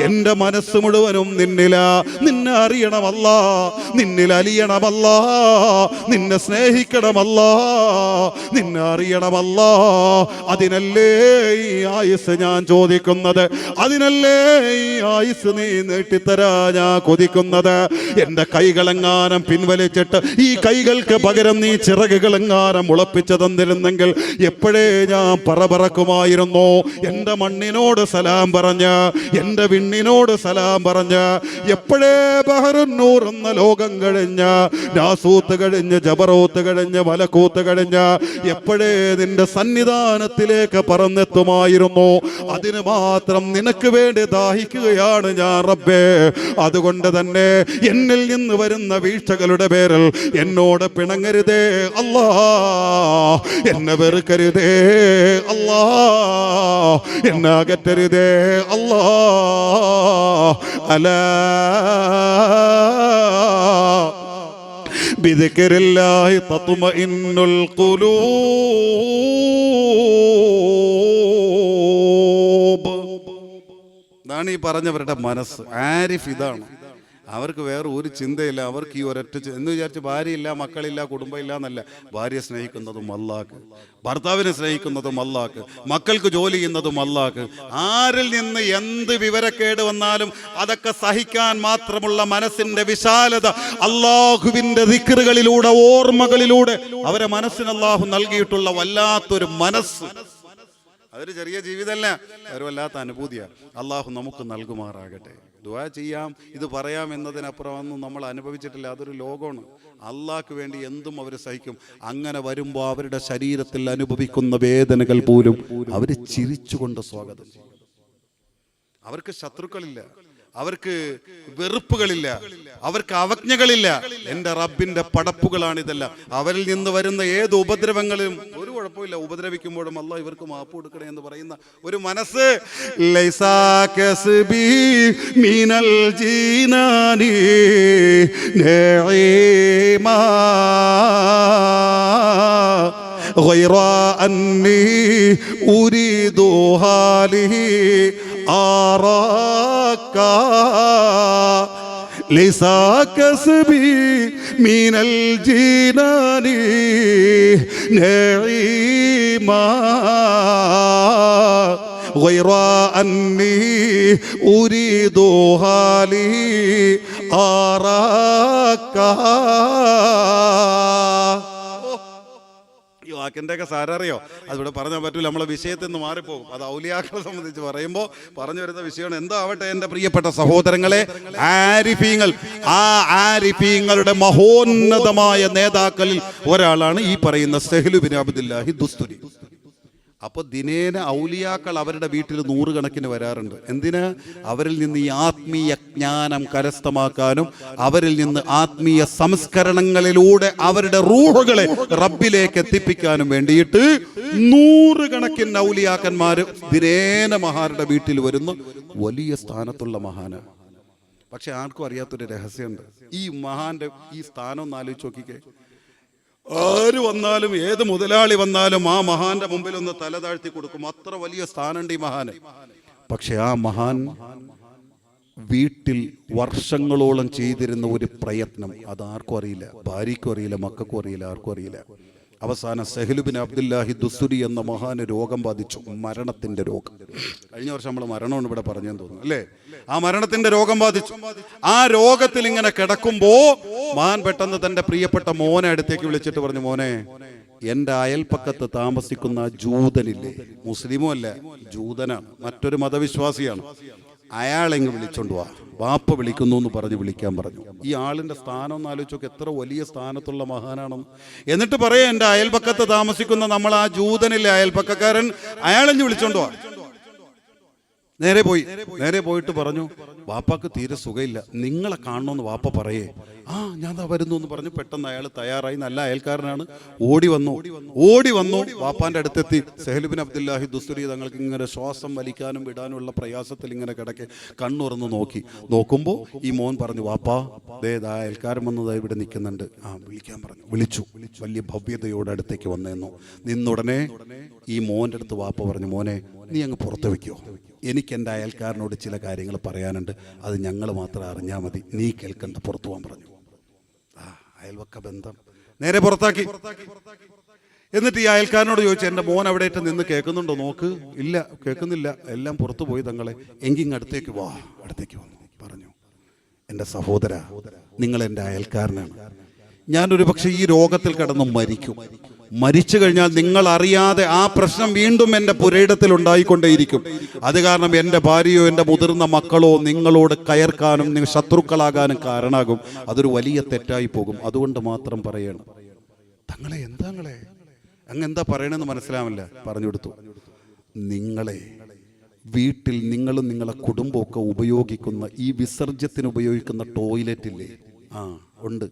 എൻ്റെ മനസ്സ് മുഴുവനും നിന്നിലാ. നിന്നെ അറിയണമല്ല, നിന്നിൽ അലിയണമല്ല, നിന്നെ സ്നേഹിക്കണമല്ല, നിന്നെ അറിയണമല്ല. അതിനല്ലേ ഈ ആയുസ് ഞാൻ ചോദിക്കുന്നത്, അതിനല്ലേ ഈ ആയുസ് നീ നീട്ടിത്തരാ ഞാൻ കൊതിക്കുന്നത്. എൻ്റെ കൈകളെങ്ങാനം പിൻവലിച്ചിട്ട് ഈ കൈകൾക്ക് പകരം നീ ചിറകുകളെങ്ങാനം മുളപ്പിച്ചു തന്നിരുന്നെങ്കിൽ എപ്പോഴേ ഞാൻ പറക്കുമായിരുന്നു. എൻ്റെ മണ്ണിനോട് സലാം പറഞ്ഞ്, എൻ്റെ വിണ്ണിനോട് സലാം പറഞ്ഞ്, എപ്പോഴേ ബഹറുന്നൂർ എന്ന ലോകം കഴിഞ്ഞ്, നാസൂത്ത് കഴിഞ്ഞ്, ജബറൂത്ത് കഴിഞ്ഞ്, മലക്കൂത്ത് കഴിഞ്ഞ് എപ്പോഴേ നിന്റെ സന്നിധാനത്തിലേക്ക് പറന്നെത്തുമായിരുന്നു. അതിന് മാത്രം നിനക്ക് വേണ്ടി ദാഹിക്കുകയാണ് ഞാൻ റബ്ബേ. അതുകൊണ്ട് തന്നെ എന്നിൽ നിന്ന് വരുന്ന വീഴ്ചകളുടെ പേരിൽ എന്നോട് പിണങ്ങരുതേ അല്ലാ, എന്നെ വെറുക്കരുതേ അല്ലാ, എന്നെ അകറ്റരുതേ അല്ലാ. അലാ ബിദിക്രില്ലാഹി തത്മഇന്നുൽ ഖുലൂബ്. ഇതാണ് ഈ പറഞ്ഞവരുടെ മനസ്സ്. ആരിഫ് ഇതാണ്. അവർക്ക് വേറെ ഒരു ചിന്തയില്ല. അവർക്ക് ഈ ഒരൊറ്റ എന്ന് വിചാരിച്ച് ഭാര്യയില്ല, മക്കളില്ല, കുടുംബം ഇല്ല എന്നല്ല. ഭാര്യ സ്നേഹിക്കുന്നതും അല്ലാഹ്, ഭർത്താവിനെ സ്നേഹിക്കുന്നതും അല്ലാഹ്, മക്കൾക്ക് ജോലി ചെയ്യുന്നതും അല്ലാഹ്. ആരിൽ നിന്ന് എന്ത് വിവരക്കേട് വന്നാലും അതൊക്കെ സഹിക്കാൻ മാത്രമുള്ള മനസ്സിന്റെ വിശാലത അല്ലാഹുവിന്റെ ദിക്റുകളിലൂടെ, ഓർമ്മകളിലൂടെ അവരെ മനസ്സിന് അല്ലാഹു നൽകിയിട്ടുള്ള വല്ലാത്തൊരു മനസ്സ്. അതൊരു ചെറിയ ജീവിതമല്ല, ഒരു വല്ലാത്ത അനുഭൂതിയാണ്. അല്ലാഹു നമുക്ക് നൽകുമാറാകട്ടെ. ദുആ ചെയ്യാം, ഇത് പറയാം എന്നതിനപ്പുറമൊന്നും നമ്മൾ അനുഭവിച്ചിട്ടില്ല. അതൊരു ലോകമാണ്. അള്ളാഹ്ക്ക് വേണ്ടി എന്തും അവർ സഹിക്കും. അങ്ങനെ വരുമ്പോൾ അവരുടെ ശരീരത്തിൽ അനുഭവിക്കുന്ന വേദനകൾ പോലും അവർ ചിരിച്ചുകൊണ്ട് സ്വാഗതം ചെയ്യും. അവർക്ക് ശത്രുക്കളില്ല, അവർക്ക് വെറുപ്പുകളില്ല, അവർക്ക് അവജ്ഞകളില്ല. എൻ്റെ റബ്ബിന്റെ പടപ്പുകളാണിതെല്ലാം. അവരിൽ നിന്ന് വരുന്ന ഏത് ഉപദ്രവങ്ങളും ഒരു കുഴപ്പമില്ല, ഉപദ്രവിക്കുമ്പോഴും അല്ലാഹ് ഇവർക്ക് മാപ്പ് കൊടുക്കണേ എന്ന് പറയുന്ന ഒരു മനസ്സ്. ലൈസാ കസ്ബി മിനൽ ജീനാനി നഈമാ غير أني أريد هذه أراك ليس كسبي من الجنان نعيما غير أني أريد هذه أراك. വാക്കിൻ്റെയൊക്കെ സാരറിയോ? അതിവിടെ പറഞ്ഞാൽ പറ്റൂല, നമ്മളെ വിഷയത്തിൽ നിന്ന് മാറിപ്പോകും. അത് ഔലിയാക്കളെ സംബന്ധിച്ച് പറയുമ്പോൾ പറഞ്ഞു വരുന്ന വിഷയമാണ്. എന്തോ ആവട്ടെ എൻ്റെ പ്രിയപ്പെട്ട സഹോദരങ്ങളെ, ആരിഫീങ്ങൾ, ആ ആരിഫീങ്ങളുടെ മഹോന്നതമായ നേതാക്കളിൽ ഒരാളാണ് ഈ പറയുന്ന സഹ്ലു ബിൻ അബ്ദുല്ലാഹി ദുസ്തുരി. അപ്പോൾ ദിനേന ഔലിയാക്കൾ അവരുടെ വീട്ടിൽ 100 കണക്കിന് വരാറുണ്ട്. എന്തിന്? അവരിൽ നിന്ന് ഈ ആത്മീയ ജ്ഞാനം കരസ്ഥമാക്കാനും അവരിൽ നിന്ന് ആത്മീയ സംസ്കരണങ്ങളിലൂടെ അവരുടെ റൂഹുകളെ റബ്ബിലേക്ക് എത്തിപ്പിക്കാനും വേണ്ടിയിട്ട് 100 കണക്കിന് ഔലിയാക്കന്മാർ ദിനേന മഹാരുടെ വീട്ടിൽ വരുന്ന വലിയ സ്ഥാനത്തുള്ള മഹാനാണ്. പക്ഷെ ആർക്കും അറിയാത്തൊരു രഹസ്യമുണ്ട്. ഈ മഹാന്റെ ഈ സ്ഥാനം ഒന്ന് ആലോചിച്ച് നോക്കിക്കേ. ആര് വന്നാലും ഏത് മുതലാളി വന്നാലും ആ മഹാന്റെ മുമ്പിൽ ഒന്ന് തല താഴ്ത്തി കൊടുക്കും. അത്ര വലിയ സ്ഥാനമുണ്ട് ഈ മഹാന്. പക്ഷെ ആ മഹാൻ വീട്ടിൽ വർഷങ്ങളോളം ചെയ്തിരുന്ന ഒരു പ്രയത്നം അതാർക്കും അറിയില്ല, ഭാര്യയ്ക്കും അറിയില്ല, മക്കൾക്കും അറിയില്ല, ആർക്കും അറിയില്ല. അവസാനം സഹ്ലു ബിൻ അബ്ദുല്ലാഹി ദുസ്തുരി എന്ന മഹാന് രോഗം ബാധിച്ചു, മരണത്തിന്റെ രോഗം. കഴിഞ്ഞ വർഷം നമ്മൾ മരണമാണ് ഇവിടെ പറഞ്ഞെന്ന് തോന്നുന്നു അല്ലേ? ആ മരണത്തിന്റെ രോഗം ബാധിച്ചു. ആ രോഗത്തിൽ ഇങ്ങനെ കിടക്കുമ്പോ മഹാൻ പെട്ടെന്ന് തന്റെ പ്രിയപ്പെട്ട മോനെ അടുത്തേക്ക് വിളിച്ചിട്ട് പറഞ്ഞു, മോനെ, എൻ്റെ അയൽപ്പക്കത്ത് താമസിക്കുന്ന ജൂതനില്ലേ, മുസ്ലിമും അല്ല, ജൂതനാണ്, മറ്റൊരു മതവിശ്വാസിയാണ്, അയാളെങ്ങ് വിളിച്ചോണ്ട് വാ, വാപ്പ വിളിക്കുന്നു എന്ന് പറഞ്ഞ് വിളിക്കാൻ പറഞ്ഞു. ഈ ആളിന്റെ സ്ഥാനം ഒന്ന് ആലോചിച്ചൊക്കെ, എത്ര വലിയ സ്ഥാനത്തുള്ള മഹാനാണെന്ന്. എന്നിട്ട് പറയാ, എൻ്റെ അയൽപക്കത്ത് താമസിക്കുന്ന നമ്മൾ ആ ജൂതനിലെ അയൽപക്കക്കാരൻ, അയാളെഞ്ഞ് വിളിച്ചോണ്ട് വാ. നേരെ പോയിട്ട് പറഞ്ഞു, വാപ്പാക്ക് തീരെ സുഖമില്ല, നിങ്ങളെ കാണണമെന്ന് വാപ്പ പറയേ. ആ ഞാൻ വരുന്നു എന്ന് പറഞ്ഞു. പെട്ടെന്ന് അയാൾ തയ്യാറായി, നല്ല അയൽക്കാരനാണ്, ഓടി വന്നു വാപ്പാന്റെ അടുത്തെത്തി. സഹ്ലു ബിൻ അബ്ദുല്ലാഹി ദുസ്തുരി തങ്ങൾക്ക് ഇങ്ങനെ ശ്വാസം വലിക്കാനും വിടാനുള്ള പ്രയാസത്തിൽ ഇങ്ങനെ കിടക്കെ കണ്ണുറന്ന് നോക്കുമ്പോൾ ഈ മോൻ പറഞ്ഞു, വാപ്പാ ദേ അയൽക്കാരൻ വന്നതായി ഇവിടെ നിൽക്കുന്നുണ്ട്, ആ വിളിക്കാൻ പറഞ്ഞു. വിളിച്ചു. വലിയ ഭവ്യതയോടെ അടുത്തേക്ക് നിന്നുടനെ ഈ മോൻ്റെ അടുത്ത് വാപ്പ പറഞ്ഞു, മോനെ നീ അങ്ങ് പുറത്ത് വയ്ക്കോ, എനിക്ക് എൻ്റെ അയൽക്കാരനോട് ചില കാര്യങ്ങൾ പറയാനുണ്ട്, അത് ഞങ്ങൾ മാത്രം അറിഞ്ഞാൽ മതി, നീ കേൾക്കണ്ട, പുറത്തു പോകാൻ പറഞ്ഞു. അയൽവക്ക ബന്ധം നേരെ പുറത്താക്കി. എന്നിട്ട് ഈ അയൽക്കാരനോട് ചോദിച്ചു, എൻ്റെ മോൻ അവിടെ നിന്ന് കേൾക്കുന്നുണ്ടോ നോക്ക്. ഇല്ല, കേൾക്കുന്നില്ല, എല്ലാം പുറത്തു പോയി തങ്ങളെ. എങ്കിങ് അടുത്തേക്ക് വന്നു പറഞ്ഞു, എൻ്റെ സഹോദര, നിങ്ങൾ എൻ്റെ അയൽക്കാരനാണ്, ഞാനൊരു പക്ഷേ ഈ രോഗത്തിൽ കിടന്ന് മരിച്ചു കഴിഞ്ഞാൽ നിങ്ങൾ അറിയാതെ ആ പ്രശ്നം വീണ്ടും എൻ്റെ പുരയിടത്തിൽ ഉണ്ടായിക്കൊണ്ടേയിരിക്കും. അത് കാരണം എൻ്റെ ഭാര്യയോ എൻ്റെ മുതിർന്ന മക്കളോ നിങ്ങളോട് കയർക്കാനും നിങ്ങൾ ശത്രുക്കളാകാനും കാരണമാകും. അതൊരു വലിയ തെറ്റായി പോകും. അതുകൊണ്ട് മാത്രം പറയണം. തങ്ങളെ അങ്ങെന്താ പറയണമെന്ന് മനസ്സിലാവില്ല. പറഞ്ഞു കൊടുത്തു, നിങ്ങളെ വീട്ടിൽ നിങ്ങളും നിങ്ങളെ കുടുംബമൊക്കെ ഉപയോഗിക്കുന്ന ഈ വിസർജ്യത്തിന് ഉപയോഗിക്കുന്ന ടോയ്ലറ്റ് ഇല്ലേ? ഉണ്ട്.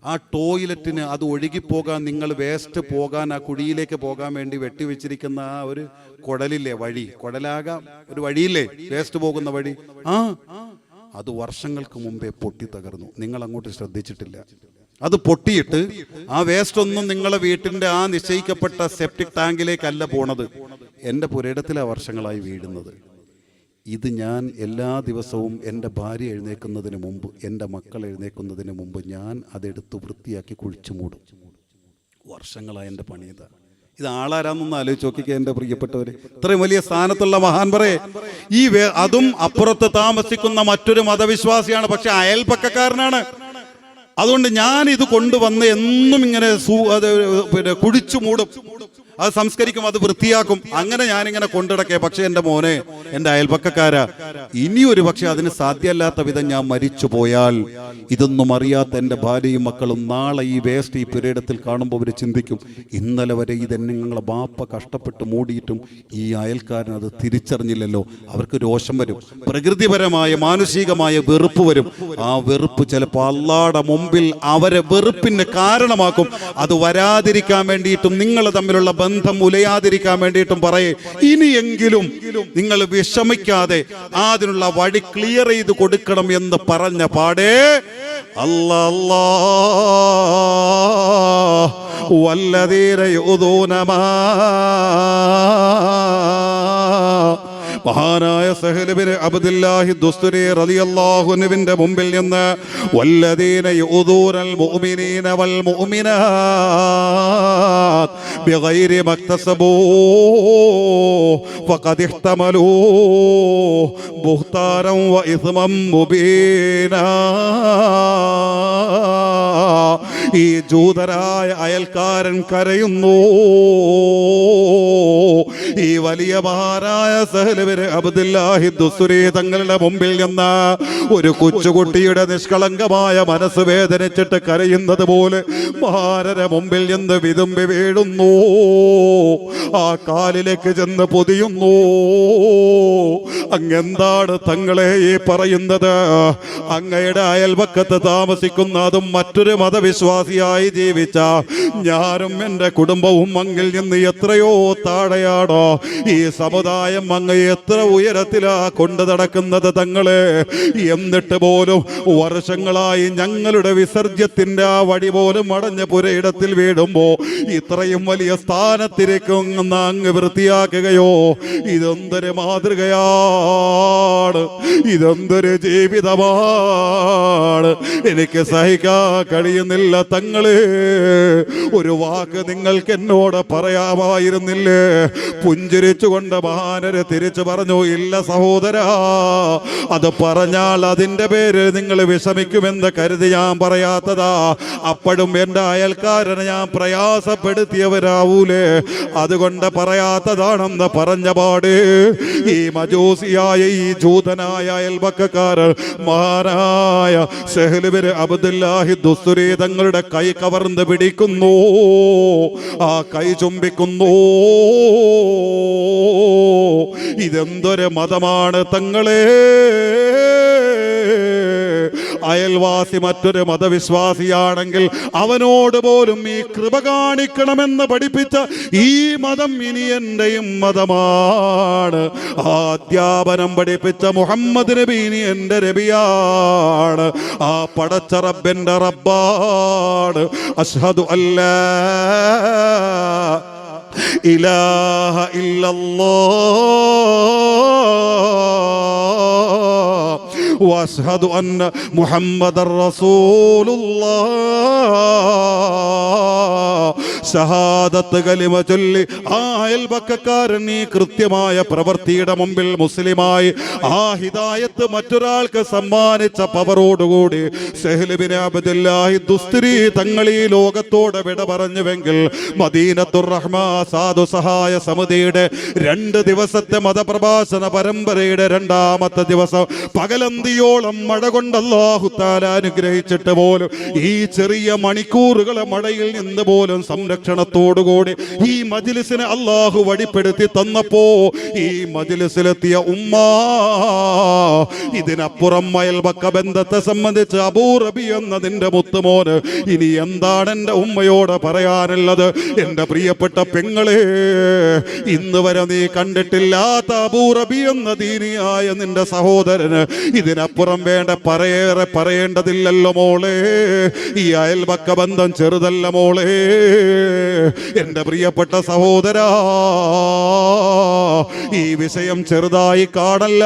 ആ ടോയ്ലറ്റിന് അത് ഒഴുകിപ്പോകാൻ, നിങ്ങൾ വേസ്റ്റ് പോകാൻ, ആ കുഴിയിലേക്ക് പോകാൻ വേണ്ടി വെട്ടിവെച്ചിരിക്കുന്ന ആ ഒരു കുടലില്ലേ, കുടലാകാം, ഒരു വഴിയില്ലേ വേസ്റ്റ് പോകുന്ന വഴി, അത് വർഷങ്ങൾക്ക് മുമ്പേ പൊട്ടി തകർന്നു. നിങ്ങൾ അങ്ങോട്ട് ശ്രദ്ധിച്ചിട്ടില്ല. അത് പൊട്ടിയിട്ട് ആ വേസ്റ്റ് ഒന്നും നിങ്ങളെ വീട്ടിൻ്റെ ആ നിശ്ചയിക്കപ്പെട്ട സെപ്റ്റിക് ടാങ്കിലേക്കല്ല പോണത്, എൻ്റെ പുരയിടത്തിലാണ് വർഷങ്ങളായി വീഴുന്നത്. ഇത് ഞാൻ എല്ലാ ദിവസവും എൻ്റെ ഭാര്യ എഴുന്നേൽക്കുന്നതിന് മുമ്പ്, എൻ്റെ മക്കൾ എഴുന്നേൽക്കുന്നതിന് മുമ്പ് ഞാൻ അതെടുത്ത് വൃത്തിയാക്കി കുഴിച്ചു മൂടും. വർഷങ്ങളായി എൻ്റെ പണി ഇതാ. ഇത് ആളാരാന്നൊന്ന് ആലോചിച്ച് നോക്കിക്കുക എൻ്റെ പ്രിയപ്പെട്ടവരെ. ഇത്രയും വലിയ സ്ഥാനത്തുള്ള മഹാൻ പറയേ, അതും അപ്പുറത്ത് താമസിക്കുന്ന മറ്റൊരു മതവിശ്വാസിയാണ്, പക്ഷെ അയൽപക്കക്കാരനാണ്. അതുകൊണ്ട് ഞാൻ ഇത് കൊണ്ടുവന്ന് എന്നും ഇങ്ങനെ കുഴിച്ചു മൂടും. അത് സംസ്കരിക്കും, അത് വൃത്തിയാക്കും. അങ്ങനെ ഞാനിങ്ങനെ കൊണ്ടിടക്കേ. പക്ഷെ എൻ്റെ മോനെ, എൻ്റെ അയൽപക്കക്കാരാ, ഇനിയൊരു പക്ഷെ അതിന് സാധ്യമല്ലാത്ത വിധം ഞാൻ മരിച്ചു പോയാൽ ഇതൊന്നും അറിയാത്ത എൻ്റെ ഭാര്യയും മക്കളും നാളെ ഈ വേസ്റ്റ് ഈ പുരയിടത്തിൽ കാണുമ്പോൾ അവർ ചിന്തിക്കും, ഇന്നലെ വരെ ഇതെന്നെ ഞങ്ങളെ ബാപ്പ കഷ്ടപ്പെട്ട് മൂടിയിട്ടും ഈ അയൽക്കാരൻ അത് തിരിച്ചറിഞ്ഞില്ലല്ലോ. അവർക്ക് രോഷം വരും, പ്രകൃതിപരമായ മാനുഷികമായ വെറുപ്പ് വരും. ആ വെറുപ്പ് ചിലപ്പോൾ അല്ലാഹുവിന്റെ മുമ്പിൽ അവരെ വെറുപ്പിന് കാരണമാക്കും. അത് വരാതിരിക്കാൻ വേണ്ടിയിട്ടും നിങ്ങൾ തമ്മിലുള്ള ബന്ധം ഉലയാതിരിക്കാൻ വേണ്ടിയിട്ടും പറയേ, ഇനിയെങ്കിലും നിങ്ങൾ വിഷമിക്കാതെ അതിനുള്ള വഴി ക്ലിയർ ചെയ്ത് കൊടുക്കണം എന്ന് പറഞ്ഞ പാടേ അല്ലാഹ് വല്ലദീന യുദൂന മാ മഹാനായ സഹൽ ബിൻ അബ്ദുല്ലാഹി ദുസ്തുരി റളിയല്ലാഹു അൻഹുവിന്റെ മുമ്പിൽ നിന്ന് വല്ലദീന യുദൂനൽ മുഅ്മിനീന വൽ മുഅ്മിനാത്ത് ബിഗൈരി മക്തസബൂ ഫഖദ് ഇഹ്തമലൂ ബുഹ്താനൻ വ ഇസ്മൻ മുബീനാ. ഈ ജൂതരായ അയൽക്കാരൻ കരയുന്നു. ഈ വലിയ മഹാനായ സഹൽ ബിൻ അബ്ദുല്ലാഹി ദുസ്തുരി തങ്ങളുടെ മുമ്പിൽ നിന്ന് ഒരു കൊച്ചുകുട്ടിയുടെ നിഷ്കളങ്കമായ മനസ്സ് വേദനിച്ചിട്ട് കരയുന്നത് പോലെ മഹാനരെ മുമ്പിൽ നിന്ന് വിതുമ്പി വീഴുന്നു. ആ കാലിലേക്ക് ചെന്ന് പൊതിയുന്നു. അങ്ങെന്താണ് തങ്ങളെ ഈ പറയുന്നത്? അങ്ങയുടെ അയൽപക്കത്ത് താമസിക്കുന്ന, അതും മറ്റൊരു മതവിശ്വാസിയായി ജീവിച്ച ഞാനും എൻ്റെ കുടുംബവും അങ്ങിൽ നിന്ന് എത്രയോ താഴെയാണോ. ഈ സമുദായം അങ്ങ് എത്ര ഉയരത്തിലാ കൊണ്ടു നടക്കുന്നത് തങ്ങളെ. എന്നിട്ട് പോലും വർഷങ്ങളായി ഞങ്ങളുടെ വിസർജ്യത്തിന്റെ ആ വടി പോലും അടഞ്ഞ പുരയിടത്തിൽ വീഴുമ്പോ ഇത്രയും വലിയ സ്ഥാനത്തിലേക്കും അങ്ങ് വൃത്തിയാക്കുകയോ? ഇതെന്തൊരു മാതൃകയാണ്, ഇതെന്തൊരു ജീവിതമാണ്. എനിക്ക് സഹിക്കാൻ കഴിയുന്നില്ല തങ്ങളെ. ഒരു വാക്ക് നിങ്ങൾക്ക് എന്നോട് പറയാമായിരുന്നില്ലേ? പുഞ്ചിരിച്ചുകൊണ്ട് മഹാനര് തിരിച്ചു പറഞ്ഞു, ഇല്ല സഹോദരാ, അത് പറഞ്ഞാൽ അതിൻ്റെ പേര് നിങ്ങൾ വിഷമിക്കുമെന്ന് കരുതി ഞാൻ പറയാത്തതാ. അപ്പോഴും എൻ്റെ അയൽക്കാരനെ ഞാൻ പ്രയാസപ്പെടുത്തിയവരാവൂലേ, അതുകൊണ്ട് പറയാത്തതാണെന്ന് പറഞ്ഞ പാട് ഈ മജൂസിയായ ഈ ജൂതനായ അയൽപക്കക്കാരൻ മഹാനായ സഹൽ ബിൻ അബ്ദുല്ലാഹി ദുസ്തുരി തങ്ങളുടെ കൈ കവർന്ന് പിടിക്കുന്നു. ആ കൈ ചുംബിക്കുന്നു. ഇതെന്തൊരു മതമാണ് തങ്ങളെ? അയൽവാസി മറ്റൊരു മതവിശ്വാസിയാണെങ്കിൽ അവനോട് പോലും ഈ കൃപ കാണിക്കണമെന്ന് പഠിപ്പിച്ച ഈ മതം ഇനി എന്റെയും മതമാണ്. ആ അധ്യാപനം പഠിപ്പിച്ച മുഹമ്മദ് നബി ഇനി എന്റെ നബിയാണ്. ആ പടച്ച റബ്ബിന്റെ റബ്ബാണ്. അഷ്ഹദു അല്ലാ ഇലാഹ ഇല്ലല്ലാഹ് വഅഷ്ഹദു അന്ന മുഹമ്മദർ റസൂലുള്ളാഹ്. ഷഹാദത്ത് കലിമ ചൊല്ലി ആ അയൽപക്കക്കാരൻ ഈ കൃത്യമായ പ്രവൃത്തിയുടെ മുമ്പിൽ മുസ്ലിമായി ആ ഹിദായത്ത് മറ്റൊരാൾക്ക് സമ്മാനിച്ച പവറോടുകൂടി സഹൽ ബിൻ അബ്ദുല്ലാഹി ദുസ്തുരി തങ്ങൾ ഈ ലോകത്തോട് വിട പറഞ്ഞുവെങ്കിൽ മദീനത്തുർ റഹ്മാ സാധു സഹായ സമിതിയുടെ 2 ദിവസത്തെ മതപ്രഭാഷണ പരമ്പരയുടെ 2ാമത്തെ ദിവസം പകലന്തിയോളം മഴ കൊണ്ട് അല്ലാഹു തആല അനുഗ്രഹിച്ചിട്ട് പോലും ഈ ചെറിയ മണിക്കൂറുകളെ മഴയിൽ നിന്ന് പോലും സംരക്ഷണത്തോടുകൂടി ഈ മജ്ലിസിനെ അല്ലാഹു വടിപ്പെടുത്തി തന്നപ്പോ ഈ മജ്ലിസിലെത്തിയ ഉമ്മ, ഇതിനപ്പുറം അയൽപക്ക ബന്ധത്തെ സംബന്ധിച്ച് അബൂ റബി എന്നതിന്റെ മുത്തുമോന് ഇനി എന്താണ് എൻ്റെ ഉമ്മയോട് പറയാനുള്ളത്? എൻ്റെ പ്രിയപ്പെട്ട പെങ്ങളെ, ഇന്ന് വരെ നീ കണ്ടിട്ടില്ലാത്ത അബൂ റബി എന്ന ദീനിയായ നിന്റെ സഹോദരന് ഇതിനപ്പുറം വേണ്ട പറയേറെ പറയേണ്ടതില്ലല്ലോ മോളെ. ഈ അയൽപക്ക ബന്ധം ചെറുതല്ല മോളെ. എൻ്റെ പ്രിയപ്പെട്ട സഹോദരാ, ഈ വിഷയം ചെറുതായി കാണല്ല.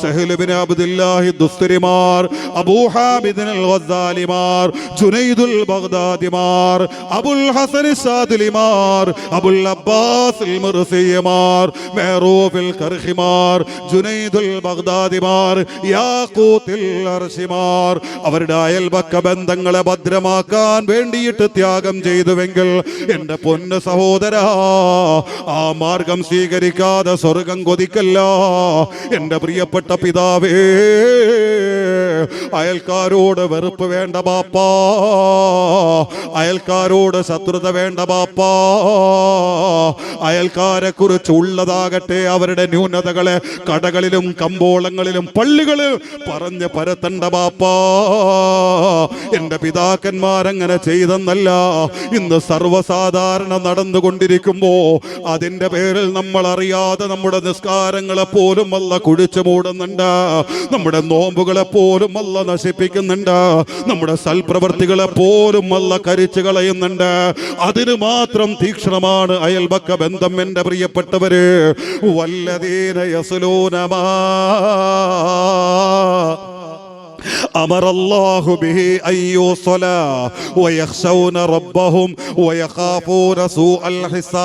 സഹൽ ബിൻ അബ്ദുല്ലാഹി ദുസ്തുരിമാർ, അബൂ ഹാമിദ് അൽ ഗസാലിമാർ, ജുനൈദുൽ ബഗ്ദാദിമാർ, അബുൽ ഹസൻ സാദിലിമാർ, അബുൽ അബ്ബാസ് അൽ മുർസിയമാർ, മെഹറൂഫ് അൽ കർഹിമാർ, ജുനൈദുൽ ബഗ്ദാദിമാർ യാഖൂത്തിൽ അർശിമാർ അവരുടെ അയൽപക്ക ബന്ധങ്ങളെ ഭദ്രമാക്കാൻ വേണ്ടിയിട്ട് ത്യാഗം ചെയ്തുവെങ്കിൽ എൻ്റെ പൊന്ന് സഹോദരാ, ആ മാർഗം സ്വീകരിക്കാതെ സ്വർഗം കൊതിക്കല്ല. എൻ്റെ പ്രിയപ്പെട്ട പിതാവേ, അയൽക്കാരോട് വെറുപ്പ് വേണ്ട ബാപ്പാ, അയൽക്കാരോട് ശത്രുത വേണ്ട ബാപ്പാ. അയൽക്കാരെ കുറിച്ച് ഉള്ളതാകട്ടെ അവരുടെ ന്യൂനതകളെ കടകളിലും കമ്പോളങ്ങളിലും പള്ളികളിൽ പറഞ്ഞ് പരത്തണ്ട ബാപ്പാ. എൻ്റെ പിതാക്കന്മാരങ്ങനെ ചെയ്തെന്നല്ല ഇന്ന് സർവ്വസാധാരണ നടന്നുകൊണ്ടിരിക്കുമ്പോ അതിൻ്റെ പേരിൽ നമ്മൾ അറിയാതെ നമ്മുടെ നിസ്കാരങ്ങളെ പോലും അല്ല കുഴിച്ചു മൂടുന്നുണ്ട്, നമ്മുടെ നോമ്പുകളെ പോലും അല്ല നശിപ്പിക്കുന്നുണ്ട്, നമ്മുടെ സൽപ്രവർത്തികളെ പോലും അല്ല കരിച്ചു കളയുന്നുണ്ട്. അതിന് മാത്രം തീക്ഷ്ണമാണ് അയൽപക്ക ബന്ധം. എൻ്റെ പ്രിയപ്പെട്ടവര്, വല്ലദീന യസ്ലൂന മാ أمر الله به أن يوصلا ويخشون ربهم ويخافون سوء الحساب.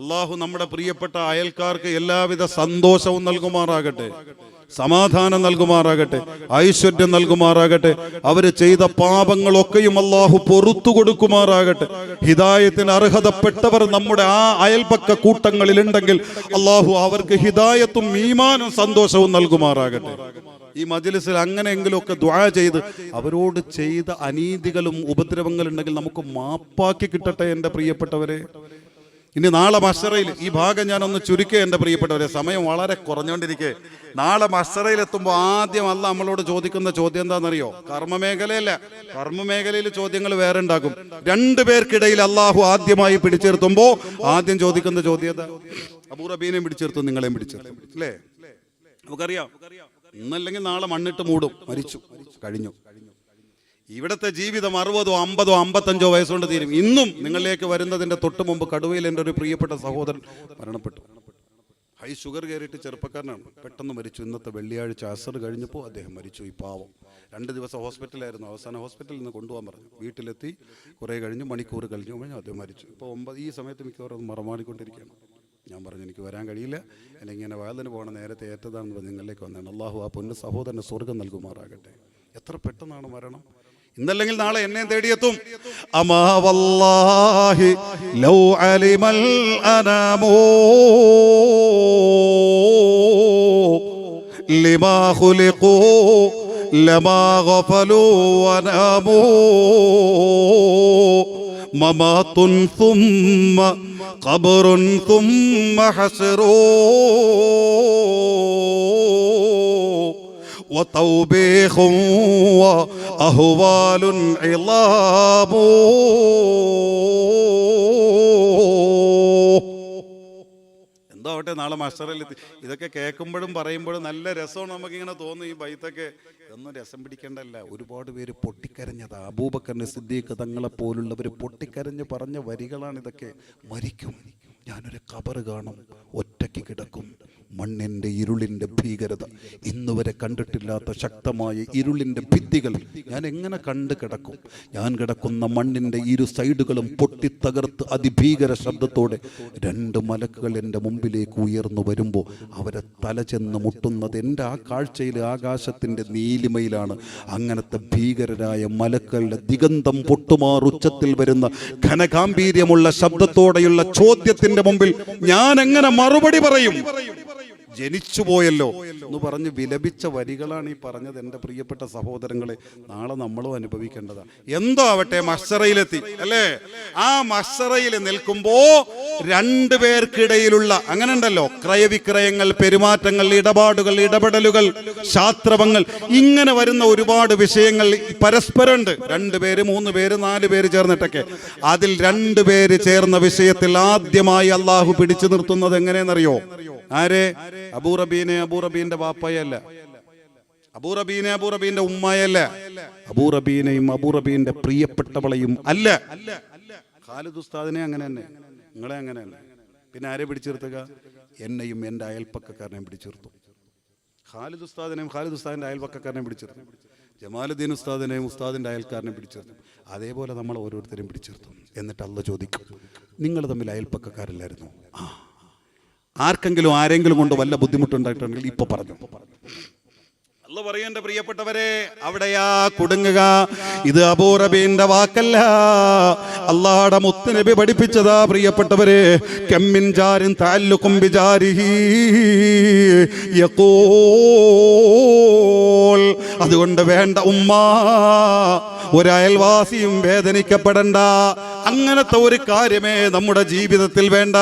അള്ളാഹു നമ്മുടെ പ്രിയപ്പെട്ട അയൽക്കാർക്ക് എല്ലാവിധ സന്തോഷവും നൽകുമാറാകട്ടെ, സമാധാനം നൽകുമാറാകട്ടെ, ഐശ്വര്യം നൽകുമാറാകട്ടെ. അവർ ചെയ്ത പാപങ്ങളൊക്കെയും അള്ളാഹു പൊറുത്തു കൊടുക്കുമാറാകട്ടെ. ഹിദായത്തിന് അർഹതപ്പെട്ടവർ നമ്മുടെ ആ അയൽപക്ക കൂട്ടങ്ങളിലുണ്ടെങ്കിൽ അള്ളാഹു അവർക്ക് ഹിദായത്തും ഈമാനും സന്തോഷവും നൽകുമാറാകട്ടെ. ഈ മജ്‌ലിസിൽ അങ്ങനെയെങ്കിലുമൊക്കെ ദുആ ചെയ്ത് അവരോട് ചെയ്ത അനീതികളും ഉപദ്രവങ്ങളുണ്ടെങ്കിൽ നമുക്ക് മാപ്പാക്കി കിട്ടട്ടെ എൻ്റെ പ്രിയപ്പെട്ടവരെ. ഇനി നാളെ മഹ്ശറയിൽ ഈ ഭാഗം ഞാനൊന്ന് ചുരുക്കുക എൻ്റെ പ്രിയപ്പെട്ടവരെ, സമയം വളരെ കുറഞ്ഞുകൊണ്ടിരിക്കെ. നാളെ മഹ്ശറയിലെത്തുമ്പോൾ ആദ്യം അല്ല നമ്മളോട് ചോദിക്കുന്ന ചോദ്യം എന്താണെന്നറിയോ? കർമ്മമേഖലയല്ല, കർമ്മമേഖലയിൽ ചോദ്യങ്ങൾ വേറെ ഉണ്ടാകും. രണ്ടുപേർക്കിടയിൽ അള്ളാഹു ആദ്യമായി പിടിച്ചെടുത്തുമ്പോൾ ആദ്യം ചോദിക്കുന്ന ചോദ്യം എന്താ? അബൂ റബീനെയും പിടിച്ചെടുത്തു, നിങ്ങളെയും പിടിച്ചെടുത്തു, അല്ലേ? നമുക്കറിയാം, ഇന്നല്ലെങ്കിൽ നാളെ മണ്ണിട്ട് മൂടും, മരിച്ചു, കഴിഞ്ഞു. ഇവിടുത്തെ ജീവിതം 60, 50, 55 വയസ്സുകൊണ്ട് തീരും. ഇന്നും നിങ്ങളിലേക്ക് വരുന്നതിൻ്റെ തൊട്ട് മുമ്പ് കടുവയിൽ എൻ്റെ ഒരു പ്രിയപ്പെട്ട സഹോദരൻ മരണപ്പെട്ടു. ഹൈ ഷുഗർ കയറിയിട്ട് ചെറുപ്പക്കാരനാണ്, പെട്ടെന്ന് മരിച്ചു. ഇന്നത്തെ വെള്ളിയാഴ്ച അസർ കഴിഞ്ഞപ്പോൾ അദ്ദേഹം മരിച്ചു. ഈ പാവം 2 ദിവസം ഹോസ്പിറ്റലായിരുന്നു. അവസാനം ഹോസ്പിറ്റലിൽ നിന്ന് കൊണ്ടുപോകാൻ പറഞ്ഞു. വീട്ടിലെത്തി കുറേ കഴിഞ്ഞ് മണിക്കൂർ കഴിഞ്ഞു അദ്ദേഹം മരിച്ചു. ഇപ്പോൾ 9 ഈ സമയത്ത് മിക്കവാറും മറമാടിക്കൊണ്ടിരിക്കുകയാണ്. ഞാൻ പറഞ്ഞു എനിക്ക് വരാൻ കഴിയില്ല, അല്ലെങ്കിൽ ഇങ്ങനെ വയലിന് പോകണം, നേരത്തെ ഏറ്റതാണെന്ന് പറഞ്ഞ് നിങ്ങളിലേക്ക് വന്നതാണ്. അള്ളാഹു ആ പൊന്ന് സഹോദരന് സ്വർഗം നൽകുമാറാകട്ടെ. എത്ര പെട്ടെന്നാണ് മരണം. ഇന്നല്ലെങ്കിൽ നാളെ എന്നെ തേടിയെത്തും. അമാ വല്ലാഹി ലൗ അലിമൽ അനാമോ ലിമാ ഖുലിഖൂ ലമാ ഗഫലൂ വനാമൂ മമാതുൻ സുമ്മ ഖബ്റുൻ സുമ്മ ഹസ്റൂ وتوبيخ وأهوال عظام. എന്താവട്ടെ, നാളെ മഹ്ശറയിലെത്തി. ഇതൊക്കെ കേൾക്കുമ്പോഴും പറയുമ്പോഴും നല്ല രസമാണ് നമുക്കിങ്ങനെ തോന്നും. ഈ ബൈത്തൊക്കെ ഒന്നും രസം പിടിക്കേണ്ടല്ല. ഒരുപാട് പേര് പൊട്ടിക്കരഞ്ഞതാ. അബൂബക്കറിന് സിദ്ദീഖ് തങ്ങളെപ്പോലുള്ളവർ പൊട്ടിക്കരഞ്ഞ് പറഞ്ഞ വരികളാണിതൊക്കെ. മരിക്കും, ഞാനൊരു ഖബർ കാണും, ഒറ്റയ്ക്ക് കിടക്കും, മണ്ണിൻ്റെ ഇരുളിൻ്റെ ഭീകരത, ഇന്നുവരെ കണ്ടിട്ടില്ലാത്ത ശക്തമായ ഇരുളിൻ്റെ ഭിത്തികൾ ഞാൻ എങ്ങനെ കണ്ടു കിടക്കും? ഞാൻ കിടക്കുന്ന മണ്ണിൻ്റെ ഇരു സൈഡുകളും പൊട്ടിത്തകർത്ത് അതിഭീകര ശബ്ദത്തോടെ 2 മലക്കുകൾ എൻ്റെ മുമ്പിലേക്ക് ഉയർന്നു വരുമ്പോൾ അവരെ തല ചെന്ന് മുട്ടുന്നത് എൻ്റെ ആ കാഴ്ചയിൽ ആകാശത്തിൻ്റെ നീലിമയിലാണ്. അങ്ങനത്തെ ഭീകരരായ മലക്കുകളുടെ ദിഗന്തം പൊട്ടുമാർ ഉച്ചത്തിൽ വരുന്ന ഘനഗാംഭീര്യമുള്ള ശബ്ദത്തോടെയുള്ള ചോദ്യത്തിൻ്റെ മുമ്പിൽ ഞാൻ എങ്ങനെ മറുപടി പറയും? ജനിച്ചുപോയല്ലോ എന്ന് പറഞ്ഞ് വിലപിച്ച വരികളാണ് ഈ പറഞ്ഞത്. എൻ്റെ പ്രിയപ്പെട്ട സഹോദരങ്ങളെ, നാളെ നമ്മളും അനുഭവിക്കേണ്ടതാണ്. എന്തോ ആവട്ടെ, മഹ്ശറയിലെത്തി അല്ലേ? ആ മഹ്ശറയിൽ നിൽക്കുമ്പോ 2 പേർക്കിടയിലുള്ള അങ്ങനെ ഉണ്ടല്ലോ, ക്രയവിക്രയങ്ങൾ, പെരുമാറ്റങ്ങൾ, ഇടപാടുകൾ, ഇടപെടലുകൾ, ശാസ്ത്രവങ്ങൾ, ഇങ്ങനെ വരുന്ന ഒരുപാട് വിഷയങ്ങൾ പരസ്പരം ഉണ്ട്. 2 പേര്, 3 പേര്, 4 പേര് ചേർന്നിട്ടൊക്കെ. അതിൽ 2 പേര് ചേർന്ന വിഷയത്തിൽ ആദ്യമായി അള്ളാഹു പിടിച്ചു നിർത്തുന്നത് എങ്ങനെയെന്നറിയോ? ആരെ? അബൂറബീന്റെ ബാപ്പയല്ല, അബൂറബീന്റെ ഉമ്മയല്ല, അബൂറബീനെയും അബൂറബീന്റെ പ്രിയപ്പെട്ടവളെയും അല്ല. ഖാലിദ് ഉസ്താദിനെ അങ്ങനെ തന്നെ, നിങ്ങളെ അങ്ങനെ തന്നെ. പിന്നെ ആരെ പിടിച്ചെടുത്തുക? എന്നെയും എൻ്റെ അയൽപ്പക്കക്കാരനെയും പിടിച്ചെടുത്തു. ഖാലിദ് ഉസ്താദിനെയും ഖാലിദ് ഉസ്താദിന്റെ അയൽപ്പക്കക്കാരനെയും പിടിച്ചെടുത്തു. ജമാലുദ്ദീൻ ഉസ്താദിനെയും ഉസ്താദിന്റെ അയൽക്കാരനെ പിടിച്ചെടുത്തു. അതേപോലെ നമ്മൾ ഓരോരുത്തരെയും പിടിച്ചെടുത്തു. എന്നിട്ട് അള്ളാഹ് ചോദിക്കും, നിങ്ങൾ തമ്മിൽ അയൽപ്പക്കക്കാരില്ലായിരുന്നു? ആ, ആരെങ്കിലും കൊണ്ട് വല്ല ബുദ്ധിമുട്ടുണ്ടായിട്ടുണ്ടെങ്കിൽ ഇപ്പൊ പറഞ്ഞു. അല്ല പറയാ, എന്റെ പ്രിയപ്പെട്ടവരെ, അവിടെയാ കുടുങ്ങുക. ഇത് അബൂറബീന്റെ വാക്കല്ല, അല്ലാഹുവിന്റെ മുത്തുനബി പഠിപ്പിച്ചതാ പ്രിയപ്പെട്ടവരെ. കമ്മിൻ ജാരിൻ തഅല്ലുഖും ബിജാരിഹി യഖൂൽ. അതുകൊണ്ട് വേണ്ട ഉമ്മ, ഒരയൽവാസിയും വേദനിക്കപ്പെടണ്ട. അങ്ങനത്തെ ഒരു കാര്യമേ നമ്മുടെ ജീവിതത്തിൽ വേണ്ട.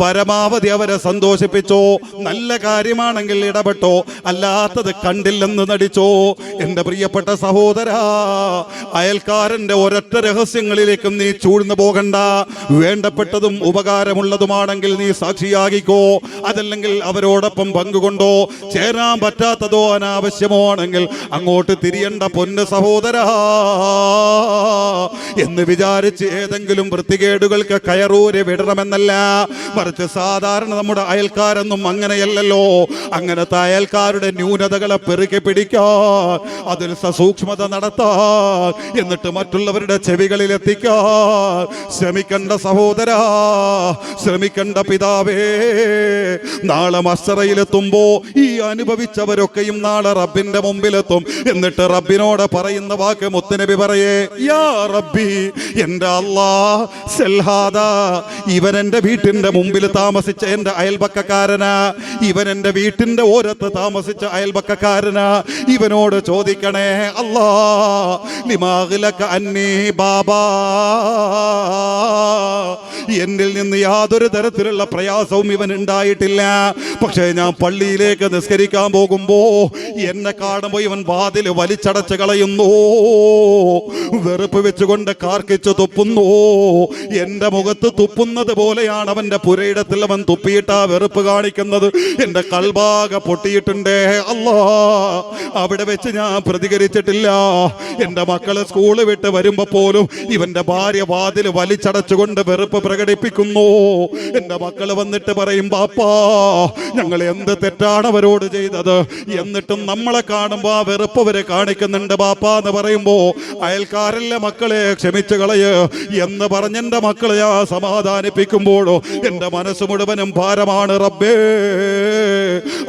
പരമാവധി അവരെ സന്തോഷിപ്പിച്ചോ. നല്ല കാര്യമാണെങ്കിൽ ഇടപെട്ടോ, അല്ലാത്തത് കണ്ടില്ലെന്ന് നടിച്ചോ. എന്റെ പ്രിയപ്പെട്ട സഹോദരാ, അയൽക്കാരന്റെ ഒരൊറ്റ രഹസ്യങ്ങളിലേക്കും നീ ചൂഴ്ന്നു പോകണ്ട. വേണ്ടപ്പെട്ടതും ഉപകാരമുള്ളതുമാണെങ്കിൽ നീ സാക്ഷിയാകിക്കോ. അതല്ലെങ്കിൽ അവരോടൊപ്പം പങ്കുകൊണ്ടോ. ചേരാൻ പറ്റാത്തതോ അനാവശ്യമോ ആണെങ്കിൽ അങ്ങോട്ട് തിരിയണ്ട പൊന്ന് സഹോദരാ എന്ന് വിചാരിച്ച് ഏതെങ്കിലും വൃത്തികേടുകൾക്ക് കയറൂരെ വിടണമെന്നല്ല. മറിച്ച് സാധാരണ നമ്മുടെ അയൽക്കാരൊന്നും അങ്ങനെയല്ലല്ലോ. അങ്ങനത്തെ അയൽക്കാരുടെ ന്യൂനതകളെ പെറുക്കി പിടിക്കാൻ, അതിൽ സസൂക്ഷ്മത നടത്താൻ, എന്നിട്ട് മറ്റുള്ളവരുടെ ചെവികളിൽ എത്തിക്കാൻ ശ്രമിക്കണ്ട സഹോദരാ, ശ്രമിക്കണ്ട പിതാവേ. നാളെ മസ്സറയിലെത്തുമ്പോ ഈ അനുഭവിച്ചവരൊക്കെയും നാളെ റബ്ബിന്റെ മുമ്പിലെത്തും. എന്നിട്ട് റബ്ബിനോട് പറയുന്ന വാക്ക് മുത്തുനബി പറയേ, യാ റബ്ബി, എന്റെ അല്ലാഹ്, സൽഹാദാ, ഇവൻ എന്റെ വീട്ടിന്റെ മുമ്പിൽ താമസിച്ച എന്റെ അയൽപക്കക്കാരനാ, ഇവൻ എന്റെ വീട്ടിന്റെ ഓരത്ത് താമസിച്ച അയൽപക്കക്കാരനാ. ഇവനോട് ചോദിക്കണേ, അല്ലാഹ് ലിമാഗലക അന്നി ബാബാ, എന്നിൽ നിന്ന് യാതൊരു തരത്തിലുള്ള പ്രയാസവും ഇവൻ ഉണ്ടായിട്ടില്ല. പക്ഷേ ഞാൻ പള്ളിയിലേക്ക് നിസ്കരിക്കാൻ പോകുമ്പോ എന്നെ കാണുമ്പോ ഇവൻ വാതിൽ വലിച്ചടച്ച് കളയുന്നു, വെറുപ്പ് വെച്ചുകൊണ്ട് കാർക്കിച്ചു തുപ്പുന്നു. എന്റെ മുഖത്ത് തുപ്പുന്നത് പോലെയാണ് അവന്റെ പുരയിടത്തിൽ അവൻ തുപ്പിയിട്ടാ വെറുപ്പ് കാണിക്കുന്നത്. എന്റെ കൽഭാഗ പൊട്ടിയിട്ടുണ്ടേ അല്ലാ. അവിടെ വെച്ച് ഞാൻ പ്രതികരിച്ചിട്ടില്ല. എന്റെ മക്കള് സ്കൂള് വിട്ട് വരുമ്പോ പോലും ഇവന്റെ ഭാര്യ വാതിൽ വലിച്ചടച്ചുകൊണ്ട് വെറുപ്പ് പ്രകടിപ്പിക്കുന്നു. എന്റെ മക്കള് വന്നിട്ട് പറയും, ബാപ്പാ, ഞങ്ങൾ എന്ത് തെറ്റാണ് അവരോട് ചെയ്തത്, എന്നിട്ടും നമ്മളെ കാണുമ്പോ ആ വെറുപ്പ് അവരെ കാണിക്കുന്നുണ്ട് ബാപ്പാ എന്ന് പറയുമ്പോ, അയൽക്കാരല്ലേ മക്കളെ, ക്ഷമിച്ചു കളയ് എന്ന് പറഞ്ഞെന്റെ മക്കളെ ആ സമാധാനിപ്പിക്കുമ്പോഴോ എന്റെ മനസ്സ് മുഴുവനും ഭാരമാണ് റബ്ബേ.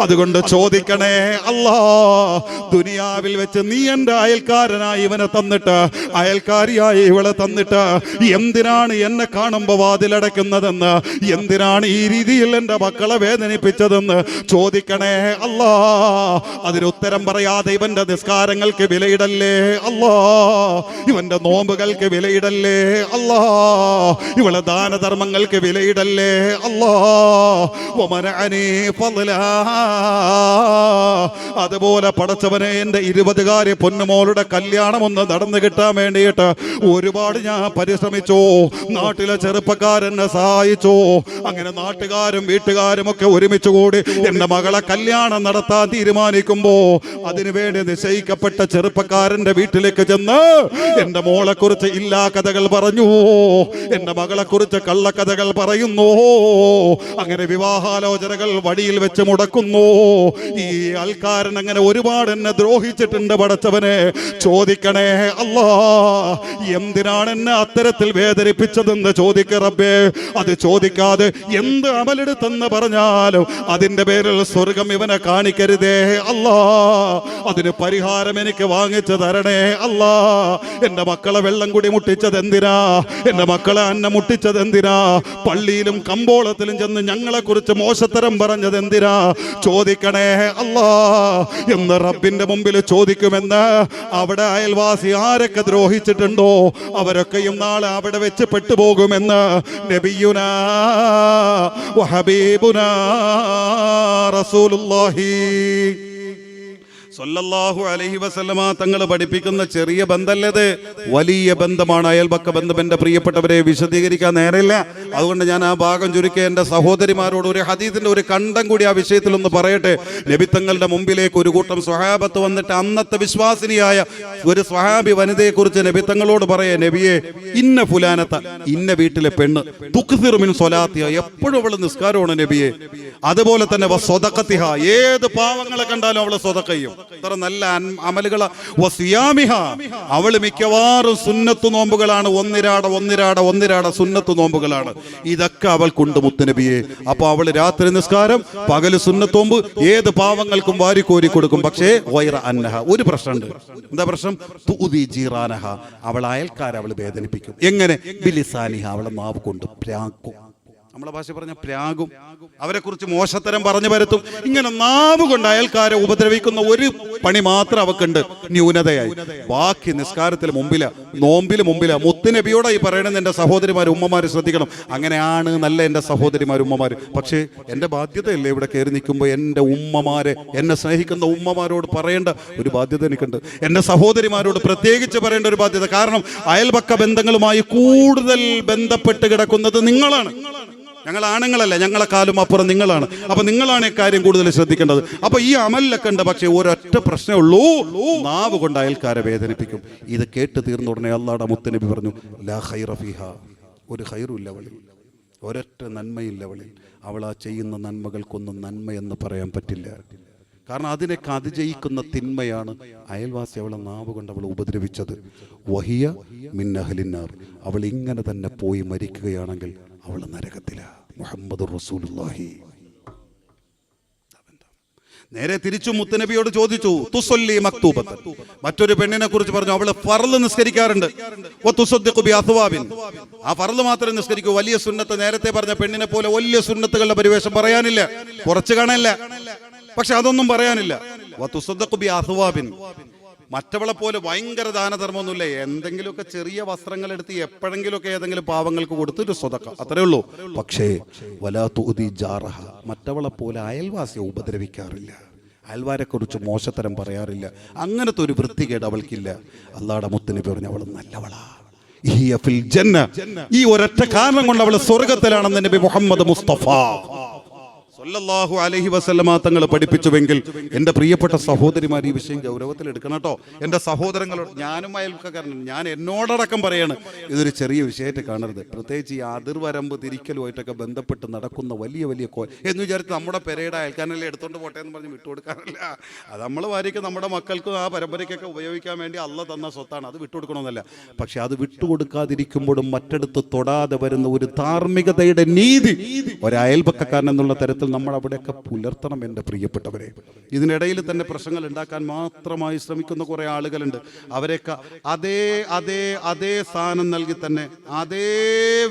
അതുകൊണ്ട് ചോദിക്കണേ, അല്ലാ, ദുനിയാവിൽ വെച്ച് നീ എന്റെ അയൽക്കാരനായി ഇവനെ തന്നിട്ട്, അയൽക്കാരിയായി ഇവളെ തന്നിട്ട് എന്തിനാണ് എന്നെ കാണുമ്പോ വാതിലടയ്ക്കുന്നതെന്ന്, എന്തിനാണ് ഈ രീതിയിൽ എന്റെ മക്കളെ വേദനിപ്പിച്ചതെന്ന് ചോദിക്കണേ അല്ലാ. അതിനുത്തരം പറയാതെ ഇവന്റെ നിസ്കാരങ്ങൾക്ക് വിലയിടല്ലേ അല്ലാ, ഇവന്റെ നോമ്പുകൾക്ക് വിലയിടല്ലേ അല്ലാ, ഇവളെ ദാനധർമ്മങ്ങൾക്ക് വിലയിടല്ലേ അല്ലാ. അതുപോലെ പടച്ചവനെ, എന്റെ 20-കാരി പൊന്നുമോളുടെ കല്യാണം ഒന്ന് നടന്നു കിട്ടാൻ വേണ്ടിയിട്ട് ഒരുപാട് ഞാൻ പരിശ്രമിച്ചു. നാട്ടിലെ ചെറുപ്പക്കാരെന്നെ സഹായിച്ചു. അങ്ങനെ നാട്ടുകാരും വീട്ടുകാരും ഒക്കെ ഒരുമിച്ച് കൂടി എന്റെ മകളെ കല്യാണം നടത്താൻ തീരുമാനിക്കുമ്പോ അതിനുവേണ്ടി നിശ്ചയിക്കപ്പെട്ട ചെറുപ്പക്കാരന്റെ വീട്ടിലേക്ക് ചെന്ന് എന്റെ മോളെ കുറിച്ച് ഇല്ലാ കഥകൾ പറഞ്ഞു, എന്റെ മകളെ കുറിച്ച് കള്ളക്കഥകൾ പറയുന്നു. അങ്ങനെ വിവാഹാലോചനകൾ വഴിയിൽ വെച്ച് മുടക്കുന്നു. ഈ ആൾക്കാരൻ അങ്ങനെ ഒരുപാട് എന്നെ ദ്രോഹിച്ചിട്ടുണ്ട്. പടച്ചവനെ, ചോദിക്കണേ അല്ലാ, എന്തിനാണ് എന്നെ അത്തരത്തിൽ വേദനിപ്പിച്ചതെന്ന് ചോദിക്ക റബ്ബേ. അത് ചോദിക്കാതെ എന്ത് അമലെടുത്തെന്ന് പറഞ്ഞാലും അതിന്റെ പേരിൽ സ്വർഗം ഇവനെ കാണിക്കരുതേ അല്ലാ. അതിന് പരിഹാരം എനിക്ക് വാങ്ങിച്ചു തരണേ അല്ലാ. എന്റെ മക്കളെ വെള്ളം കുടി മുട്ടിച്ചത് എന്തിനാ, എന്റെ മക്കളെ അന്ന മുട്ടിച്ചത് എന്തിനാ, പള്ളിയിലും കമ്പോളത്തിലും ചെന്ന് ഞങ്ങളെ കുറിച്ച് മോശത്തരം പറഞ്ഞത് എന്തിനാ, ചോദിക്കണേ അല്ലാ എന്ന് റബ്ബിന്റെ മുമ്പിൽ ചോദിക്കുമെന്ന്. അവിടെ അയൽവാസി ആരൊക്കെ ദ്രോഹിച്ചിട്ടുണ്ടോ അവരൊക്കെയും നാളെ അവിടെ വെച്ച് പെട്ടുപോകുമെന്ന് നബിയുനാ വഹബീബുനാ റസൂലുള്ളാഹി സല്ലല്ലാഹു അലൈഹി വസല്ലമ തങ്ങൾ പഠിപ്പിക്കുന്ന ചെറിയ ബന്ധമല്ലത്, വലിയ ബന്ധമാണ് അയൽപക്ക ബന്ധം. എൻ്റെ പ്രിയപ്പെട്ടവരെ, വിശദീകരിക്കാൻ നേരമില്ല. അതുകൊണ്ട് ഞാൻ ആ ഭാഗം ചുരുക്കി എൻ്റെ സഹോദരിമാരോട് ഒരു ഹദീസിൻ്റെ ഒരു കണ്ടം കൂടി ആ വിഷയത്തിലൊന്ന് പറയട്ടെ. നബിത്തങ്ങളുടെ മുമ്പിലേക്ക് ഒരു കൂട്ടം സ്വഹാബത്ത് വന്നിട്ട് അന്നത്തെ വിശ്വാസിനിയായ ഒരു സ്വഹാബി വനിതയെക്കുറിച്ച് നബിത്തങ്ങളോട് പറയേ, നബിയെ, ഇന്ന ഫുലാനത്ത, ഇന്ന വീട്ടിലെ പെണ്ണ്, തുക്സിറു മിൻ സ്വലാത്തിഹ, എപ്പോഴും അവള് നിസ്കാരമാണ് നബിയെ. അതുപോലെ തന്നെ വസ്വദഖത്തിഹ, ഏത് പാവങ്ങളെ കണ്ടാലും അവളെ സ്വദഖ ചെയ്യും. ഇത്ര നല്ല അമലുകളാ. വസിയാമിഹ, അവള് മിക്കവാറും സുന്നത്ത് നോമ്പുകളാണ്, ഒന്നിരാട സുന്നത്ത് നോമ്പുകളാണ്. ഇതൊക്കെ അവൾക്കുണ്ട് മുത്തുനബിയെ. അപ്പൊ അവള് രാത്രി നിസ്കാരം, പകല് സുന്നത്ത് നോമ്പ്, ഏത് പാവങ്ങൾക്കും വാരിക്കോരി കൊടുക്കും. പക്ഷേ വൈറ അന്നഹ, ഒരു പ്രശ്നമുണ്ട്. എന്താ പ്രശ്നം? തുഉദി ജീറാനഹ, അവൾ അയൽക്കാരെ അവൾ വേദനിപ്പിക്കും. എങ്ങനെ? ബിലിസാനിഹ, അവളെ നാവ് കൊണ്ട് പ്രാക്കും. നമ്മളെ ഭാഷ പറഞ്ഞ പ്രാകും. അവരെ കുറിച്ച് മോശത്തരം പറഞ്ഞു വരുത്തും. ഇങ്ങനെ നാവ് കൊണ്ട് അയൽക്കാരെ ഉപദ്രവിക്കുന്ന ഒരു പണി മാത്രം അവക്കുണ്ട്, ന്യൂനതയായി. ബാക്കി നിസ്കാരത്തിൽ മുമ്പില, നോമ്പിൽ മുമ്പില. മുത്തുനബിയോടെ ഈ പറയണമെന്ന് എൻ്റെ സഹോദരിമാർ, ഉമ്മമാർ ശ്രദ്ധിക്കണം. അങ്ങനെയാണ് നല്ല എൻ്റെ സഹോദരിമാർ, ഉമ്മമാർ. പക്ഷേ എൻ്റെ ബാധ്യതയല്ലേ ഇവിടെ കയറി നിൽക്കുമ്പോൾ എൻ്റെ ഉമ്മമാരെ, എന്നെ സ്നേഹിക്കുന്ന ഉമ്മമാരോട് പറയേണ്ട ഒരു ബാധ്യത എനിക്കുണ്ട്. എൻ്റെ സഹോദരിമാരോട് പ്രത്യേകിച്ച് പറയേണ്ട ഒരു ബാധ്യത. കാരണം അയൽപക്ക ബന്ധങ്ങളുമായി കൂടുതൽ ബന്ധപ്പെട്ട് കിടക്കുന്നത് നിങ്ങളാണ്. ഞങ്ങൾ ആണുങ്ങളല്ല, ഞങ്ങളെക്കാളും അപ്പുറം നിങ്ങളാണ്. അപ്പൊ നിങ്ങളാണ് ഇക്കാര്യം കൂടുതൽ ശ്രദ്ധിക്കേണ്ടത്. അപ്പൊ ഈ അമലിലൊക്കെ ഉണ്ട്. പക്ഷെ ഒരൊറ്റ പ്രശ്നമേ ഉള്ളൂ, നാവ് കൊണ്ട് അയൽക്കാരെ വേദനിപ്പിക്കും. ഇത് കേട്ട് തീർന്ന ഉടനെ അല്ലാഹുവിന്റെ മുത്തുനബി പറഞ്ഞു, ലാ ഖൈറ ഫീഹാ, ഒരു ഖൈറുമില്ല അവളിൽ, ഒരൊറ്റ നന്മയില്ല അവളിൽ. അവൾ ആ ചെയ്യുന്ന നന്മകൾക്കൊന്നും നന്മയെന്ന് പറയാൻ പറ്റില്ല. കാരണം അതിനൊക്കെ അതിജയിക്കുന്ന തിന്മയാണ് അയൽവാസി അവളെ നാവ് കൊണ്ട് അവളെ ഉപദ്രവിച്ചത്. വഹിയ മിൻ അഹ്ലിന്നാർ, അവൾ ഇങ്ങനെ തന്നെ പോയി മരിക്കുകയാണെങ്കിൽ അവൾ നരകത്തിലാ. മുഹമ്മദുർ റസൂലുള്ളാഹി. നേരെ തിരിച്ചു മുത്തുനബിയോട് ചോദിച്ചു, തുസല്ലി മക്തൂബത്തൻ, മറ്റൊരു പെണ്ണിനെ കുറിച്ച് പറഞ്ഞു, അവള് ഫർള് നിസ്കരിക്കാറുണ്ട്. വതുസദ്ദിഖു ബിഅസ്വാബിൻ, ആ ഫർള് മാത്രമേ നിസ്കരിക്കൂ. വലിയ സുന്നത്ത്, നേരത്തെ പറഞ്ഞ പെണ്ണിനെ പോലെ വലിയ സുന്നത്തുകളുടെ പരിവേഷം പറയാനില്ല, കുറച്ച് കാണാനില്ല, പക്ഷെ അതൊന്നും പറയാനില്ല. വതുസദ്ദിഖു ബിഅസ്വാബിൻ, മറ്റവളെ പോലെ ഭയങ്കര ദാനധർമ്മമൊന്നുമില്ല. എന്തെങ്കിലുമൊക്കെ ചെറിയ വസ്ത്രങ്ങൾ എടുത്ത് എപ്പോഴെങ്കിലുമൊക്കെ ഏതെങ്കിലും പാവങ്ങൾക്ക് കൊടുത്തൊരു സ്വതക്ക, അത്രേ ഉള്ളൂ. പക്ഷേ വലാ തുഉദി ജാറഹ, മറ്റവളെ പോലെ അയൽവാസിയെ ഉപദ്രവിക്കാറില്ല, അയൽവാരെ കുറിച്ച് മോശത്തരം പറയാറില്ല. അങ്ങനത്തെ ഒരു വൃത്തികേട് അവൾക്കില്ല. അല്ലാഹുവിന്റെ മുത്തുനബി പറഞ്ഞു, അവൾ നല്ലവളാ. ഹിയ ഫിൽ ജന്ന, ഈ ഒരൊറ്റ കാരണം കൊണ്ട് അവൾ സ്വർഗ്ഗത്തിലാണെന്ന് നബി മുഹമ്മദ് മുസ്തഫ സല്ലല്ലാഹു അലൈഹി വസല്ലമ തങ്ങൾ പഠിപ്പിച്ചുവെങ്കിൽ എൻ്റെ പ്രിയപ്പെട്ട സഹോദരിമാർ ഈ വിഷയം ഗൗരവത്തിൽ എടുക്കണം കേട്ടോ. എൻ്റെ സഹോദരങ്ങളോട്, ഞാനും അയൽക്കാരനും, ഞാൻ എന്നോടടക്കം പറയാണ്, ഇതൊരു ചെറിയ വിഷയമായിട്ട് കാണരുത്. പ്രത്യേകിച്ച് ഈ അതിർവരമ്പ് തിരിക്കലുമായിട്ടൊക്കെ ബന്ധപ്പെട്ട് നടക്കുന്ന വലിയ വലിയ എന്ന് വിചാരിച്ച് നമ്മുടെ പെരയുടെ അയൽക്കാരനല്ലേ എടുത്തോണ്ട് പോട്ടെ എന്ന് പറഞ്ഞ് വിട്ടുകൊടുക്കാറില്ല. അത് നമ്മൾ വാരിക്ക് നമ്മുടെ മക്കൾക്കും ആ പരമ്പരയ്ക്കൊക്കെ ഉപയോഗിക്കാൻ വേണ്ടി അള്ളാഹ് തന്ന സ്വത്താണ്, അത് വിട്ടുകൊടുക്കണമെന്നല്ല. പക്ഷെ അത് വിട്ടുകൊടുക്കാതിരിക്കുമ്പോഴും മറ്റെടുത്ത് തൊടാതെ വരുന്ന ഒരു ധാർമ്മികതയുടെ നീതി ഒരയൽപക്കക്കാരൻ എന്നുള്ള തരത്തിൽ നമ്മൾ അവിടെയൊക്കെ പുലർത്തണം എൻ്റെ പ്രിയപ്പെട്ടവരെ. ഇതിനിടയിൽ തന്നെ പ്രശ്നങ്ങൾ ഉണ്ടാക്കാൻ മാത്രമായി ശ്രമിക്കുന്ന കുറേ ആളുകളുണ്ട്. അവരെയൊക്കെ അതേ സ്ഥാനം നൽകി തന്നെ അതേ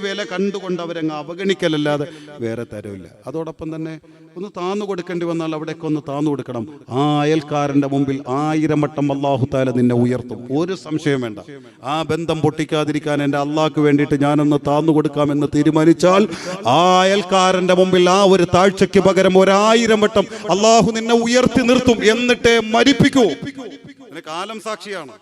വില കണ്ടുകൊണ്ട് അവരങ്ങ് അവഗണിക്കലല്ലാതെ വേറെ തരവില്ല. അതോടൊപ്പം തന്നെ ഒന്ന് താന്നു കൊടുക്കേണ്ടി വന്നാൽ അവിടെയൊക്കെ ഒന്ന് താന്നു കൊടുക്കണം. ആ അയൽക്കാരൻ്റെ മുമ്പിൽ 1000 വട്ടം അല്ലാഹു തആല നിന്നെ ഉയർത്തും, ഒരു സംശയം വേണ്ട. ആ ബന്ധം പൊട്ടിക്കാതിരിക്കാൻ എൻ്റെ അള്ളാഹ്ക്ക് വേണ്ടിയിട്ട് ഞാനൊന്ന് താന്നു കൊടുക്കാമെന്ന് തീരുമാനിച്ചാൽ ആ അയൽക്കാരൻ്റെ മുമ്പിൽ ആ ഒരു താഴ്ചയ്ക്ക് പകരം 1000 വട്ടം അള്ളാഹു നിന്നെ ഉയർത്തി നിർത്തും, എന്നിട്ടേ മരിപ്പിക്കൂ. കാലം സാക്ഷിയാണ്.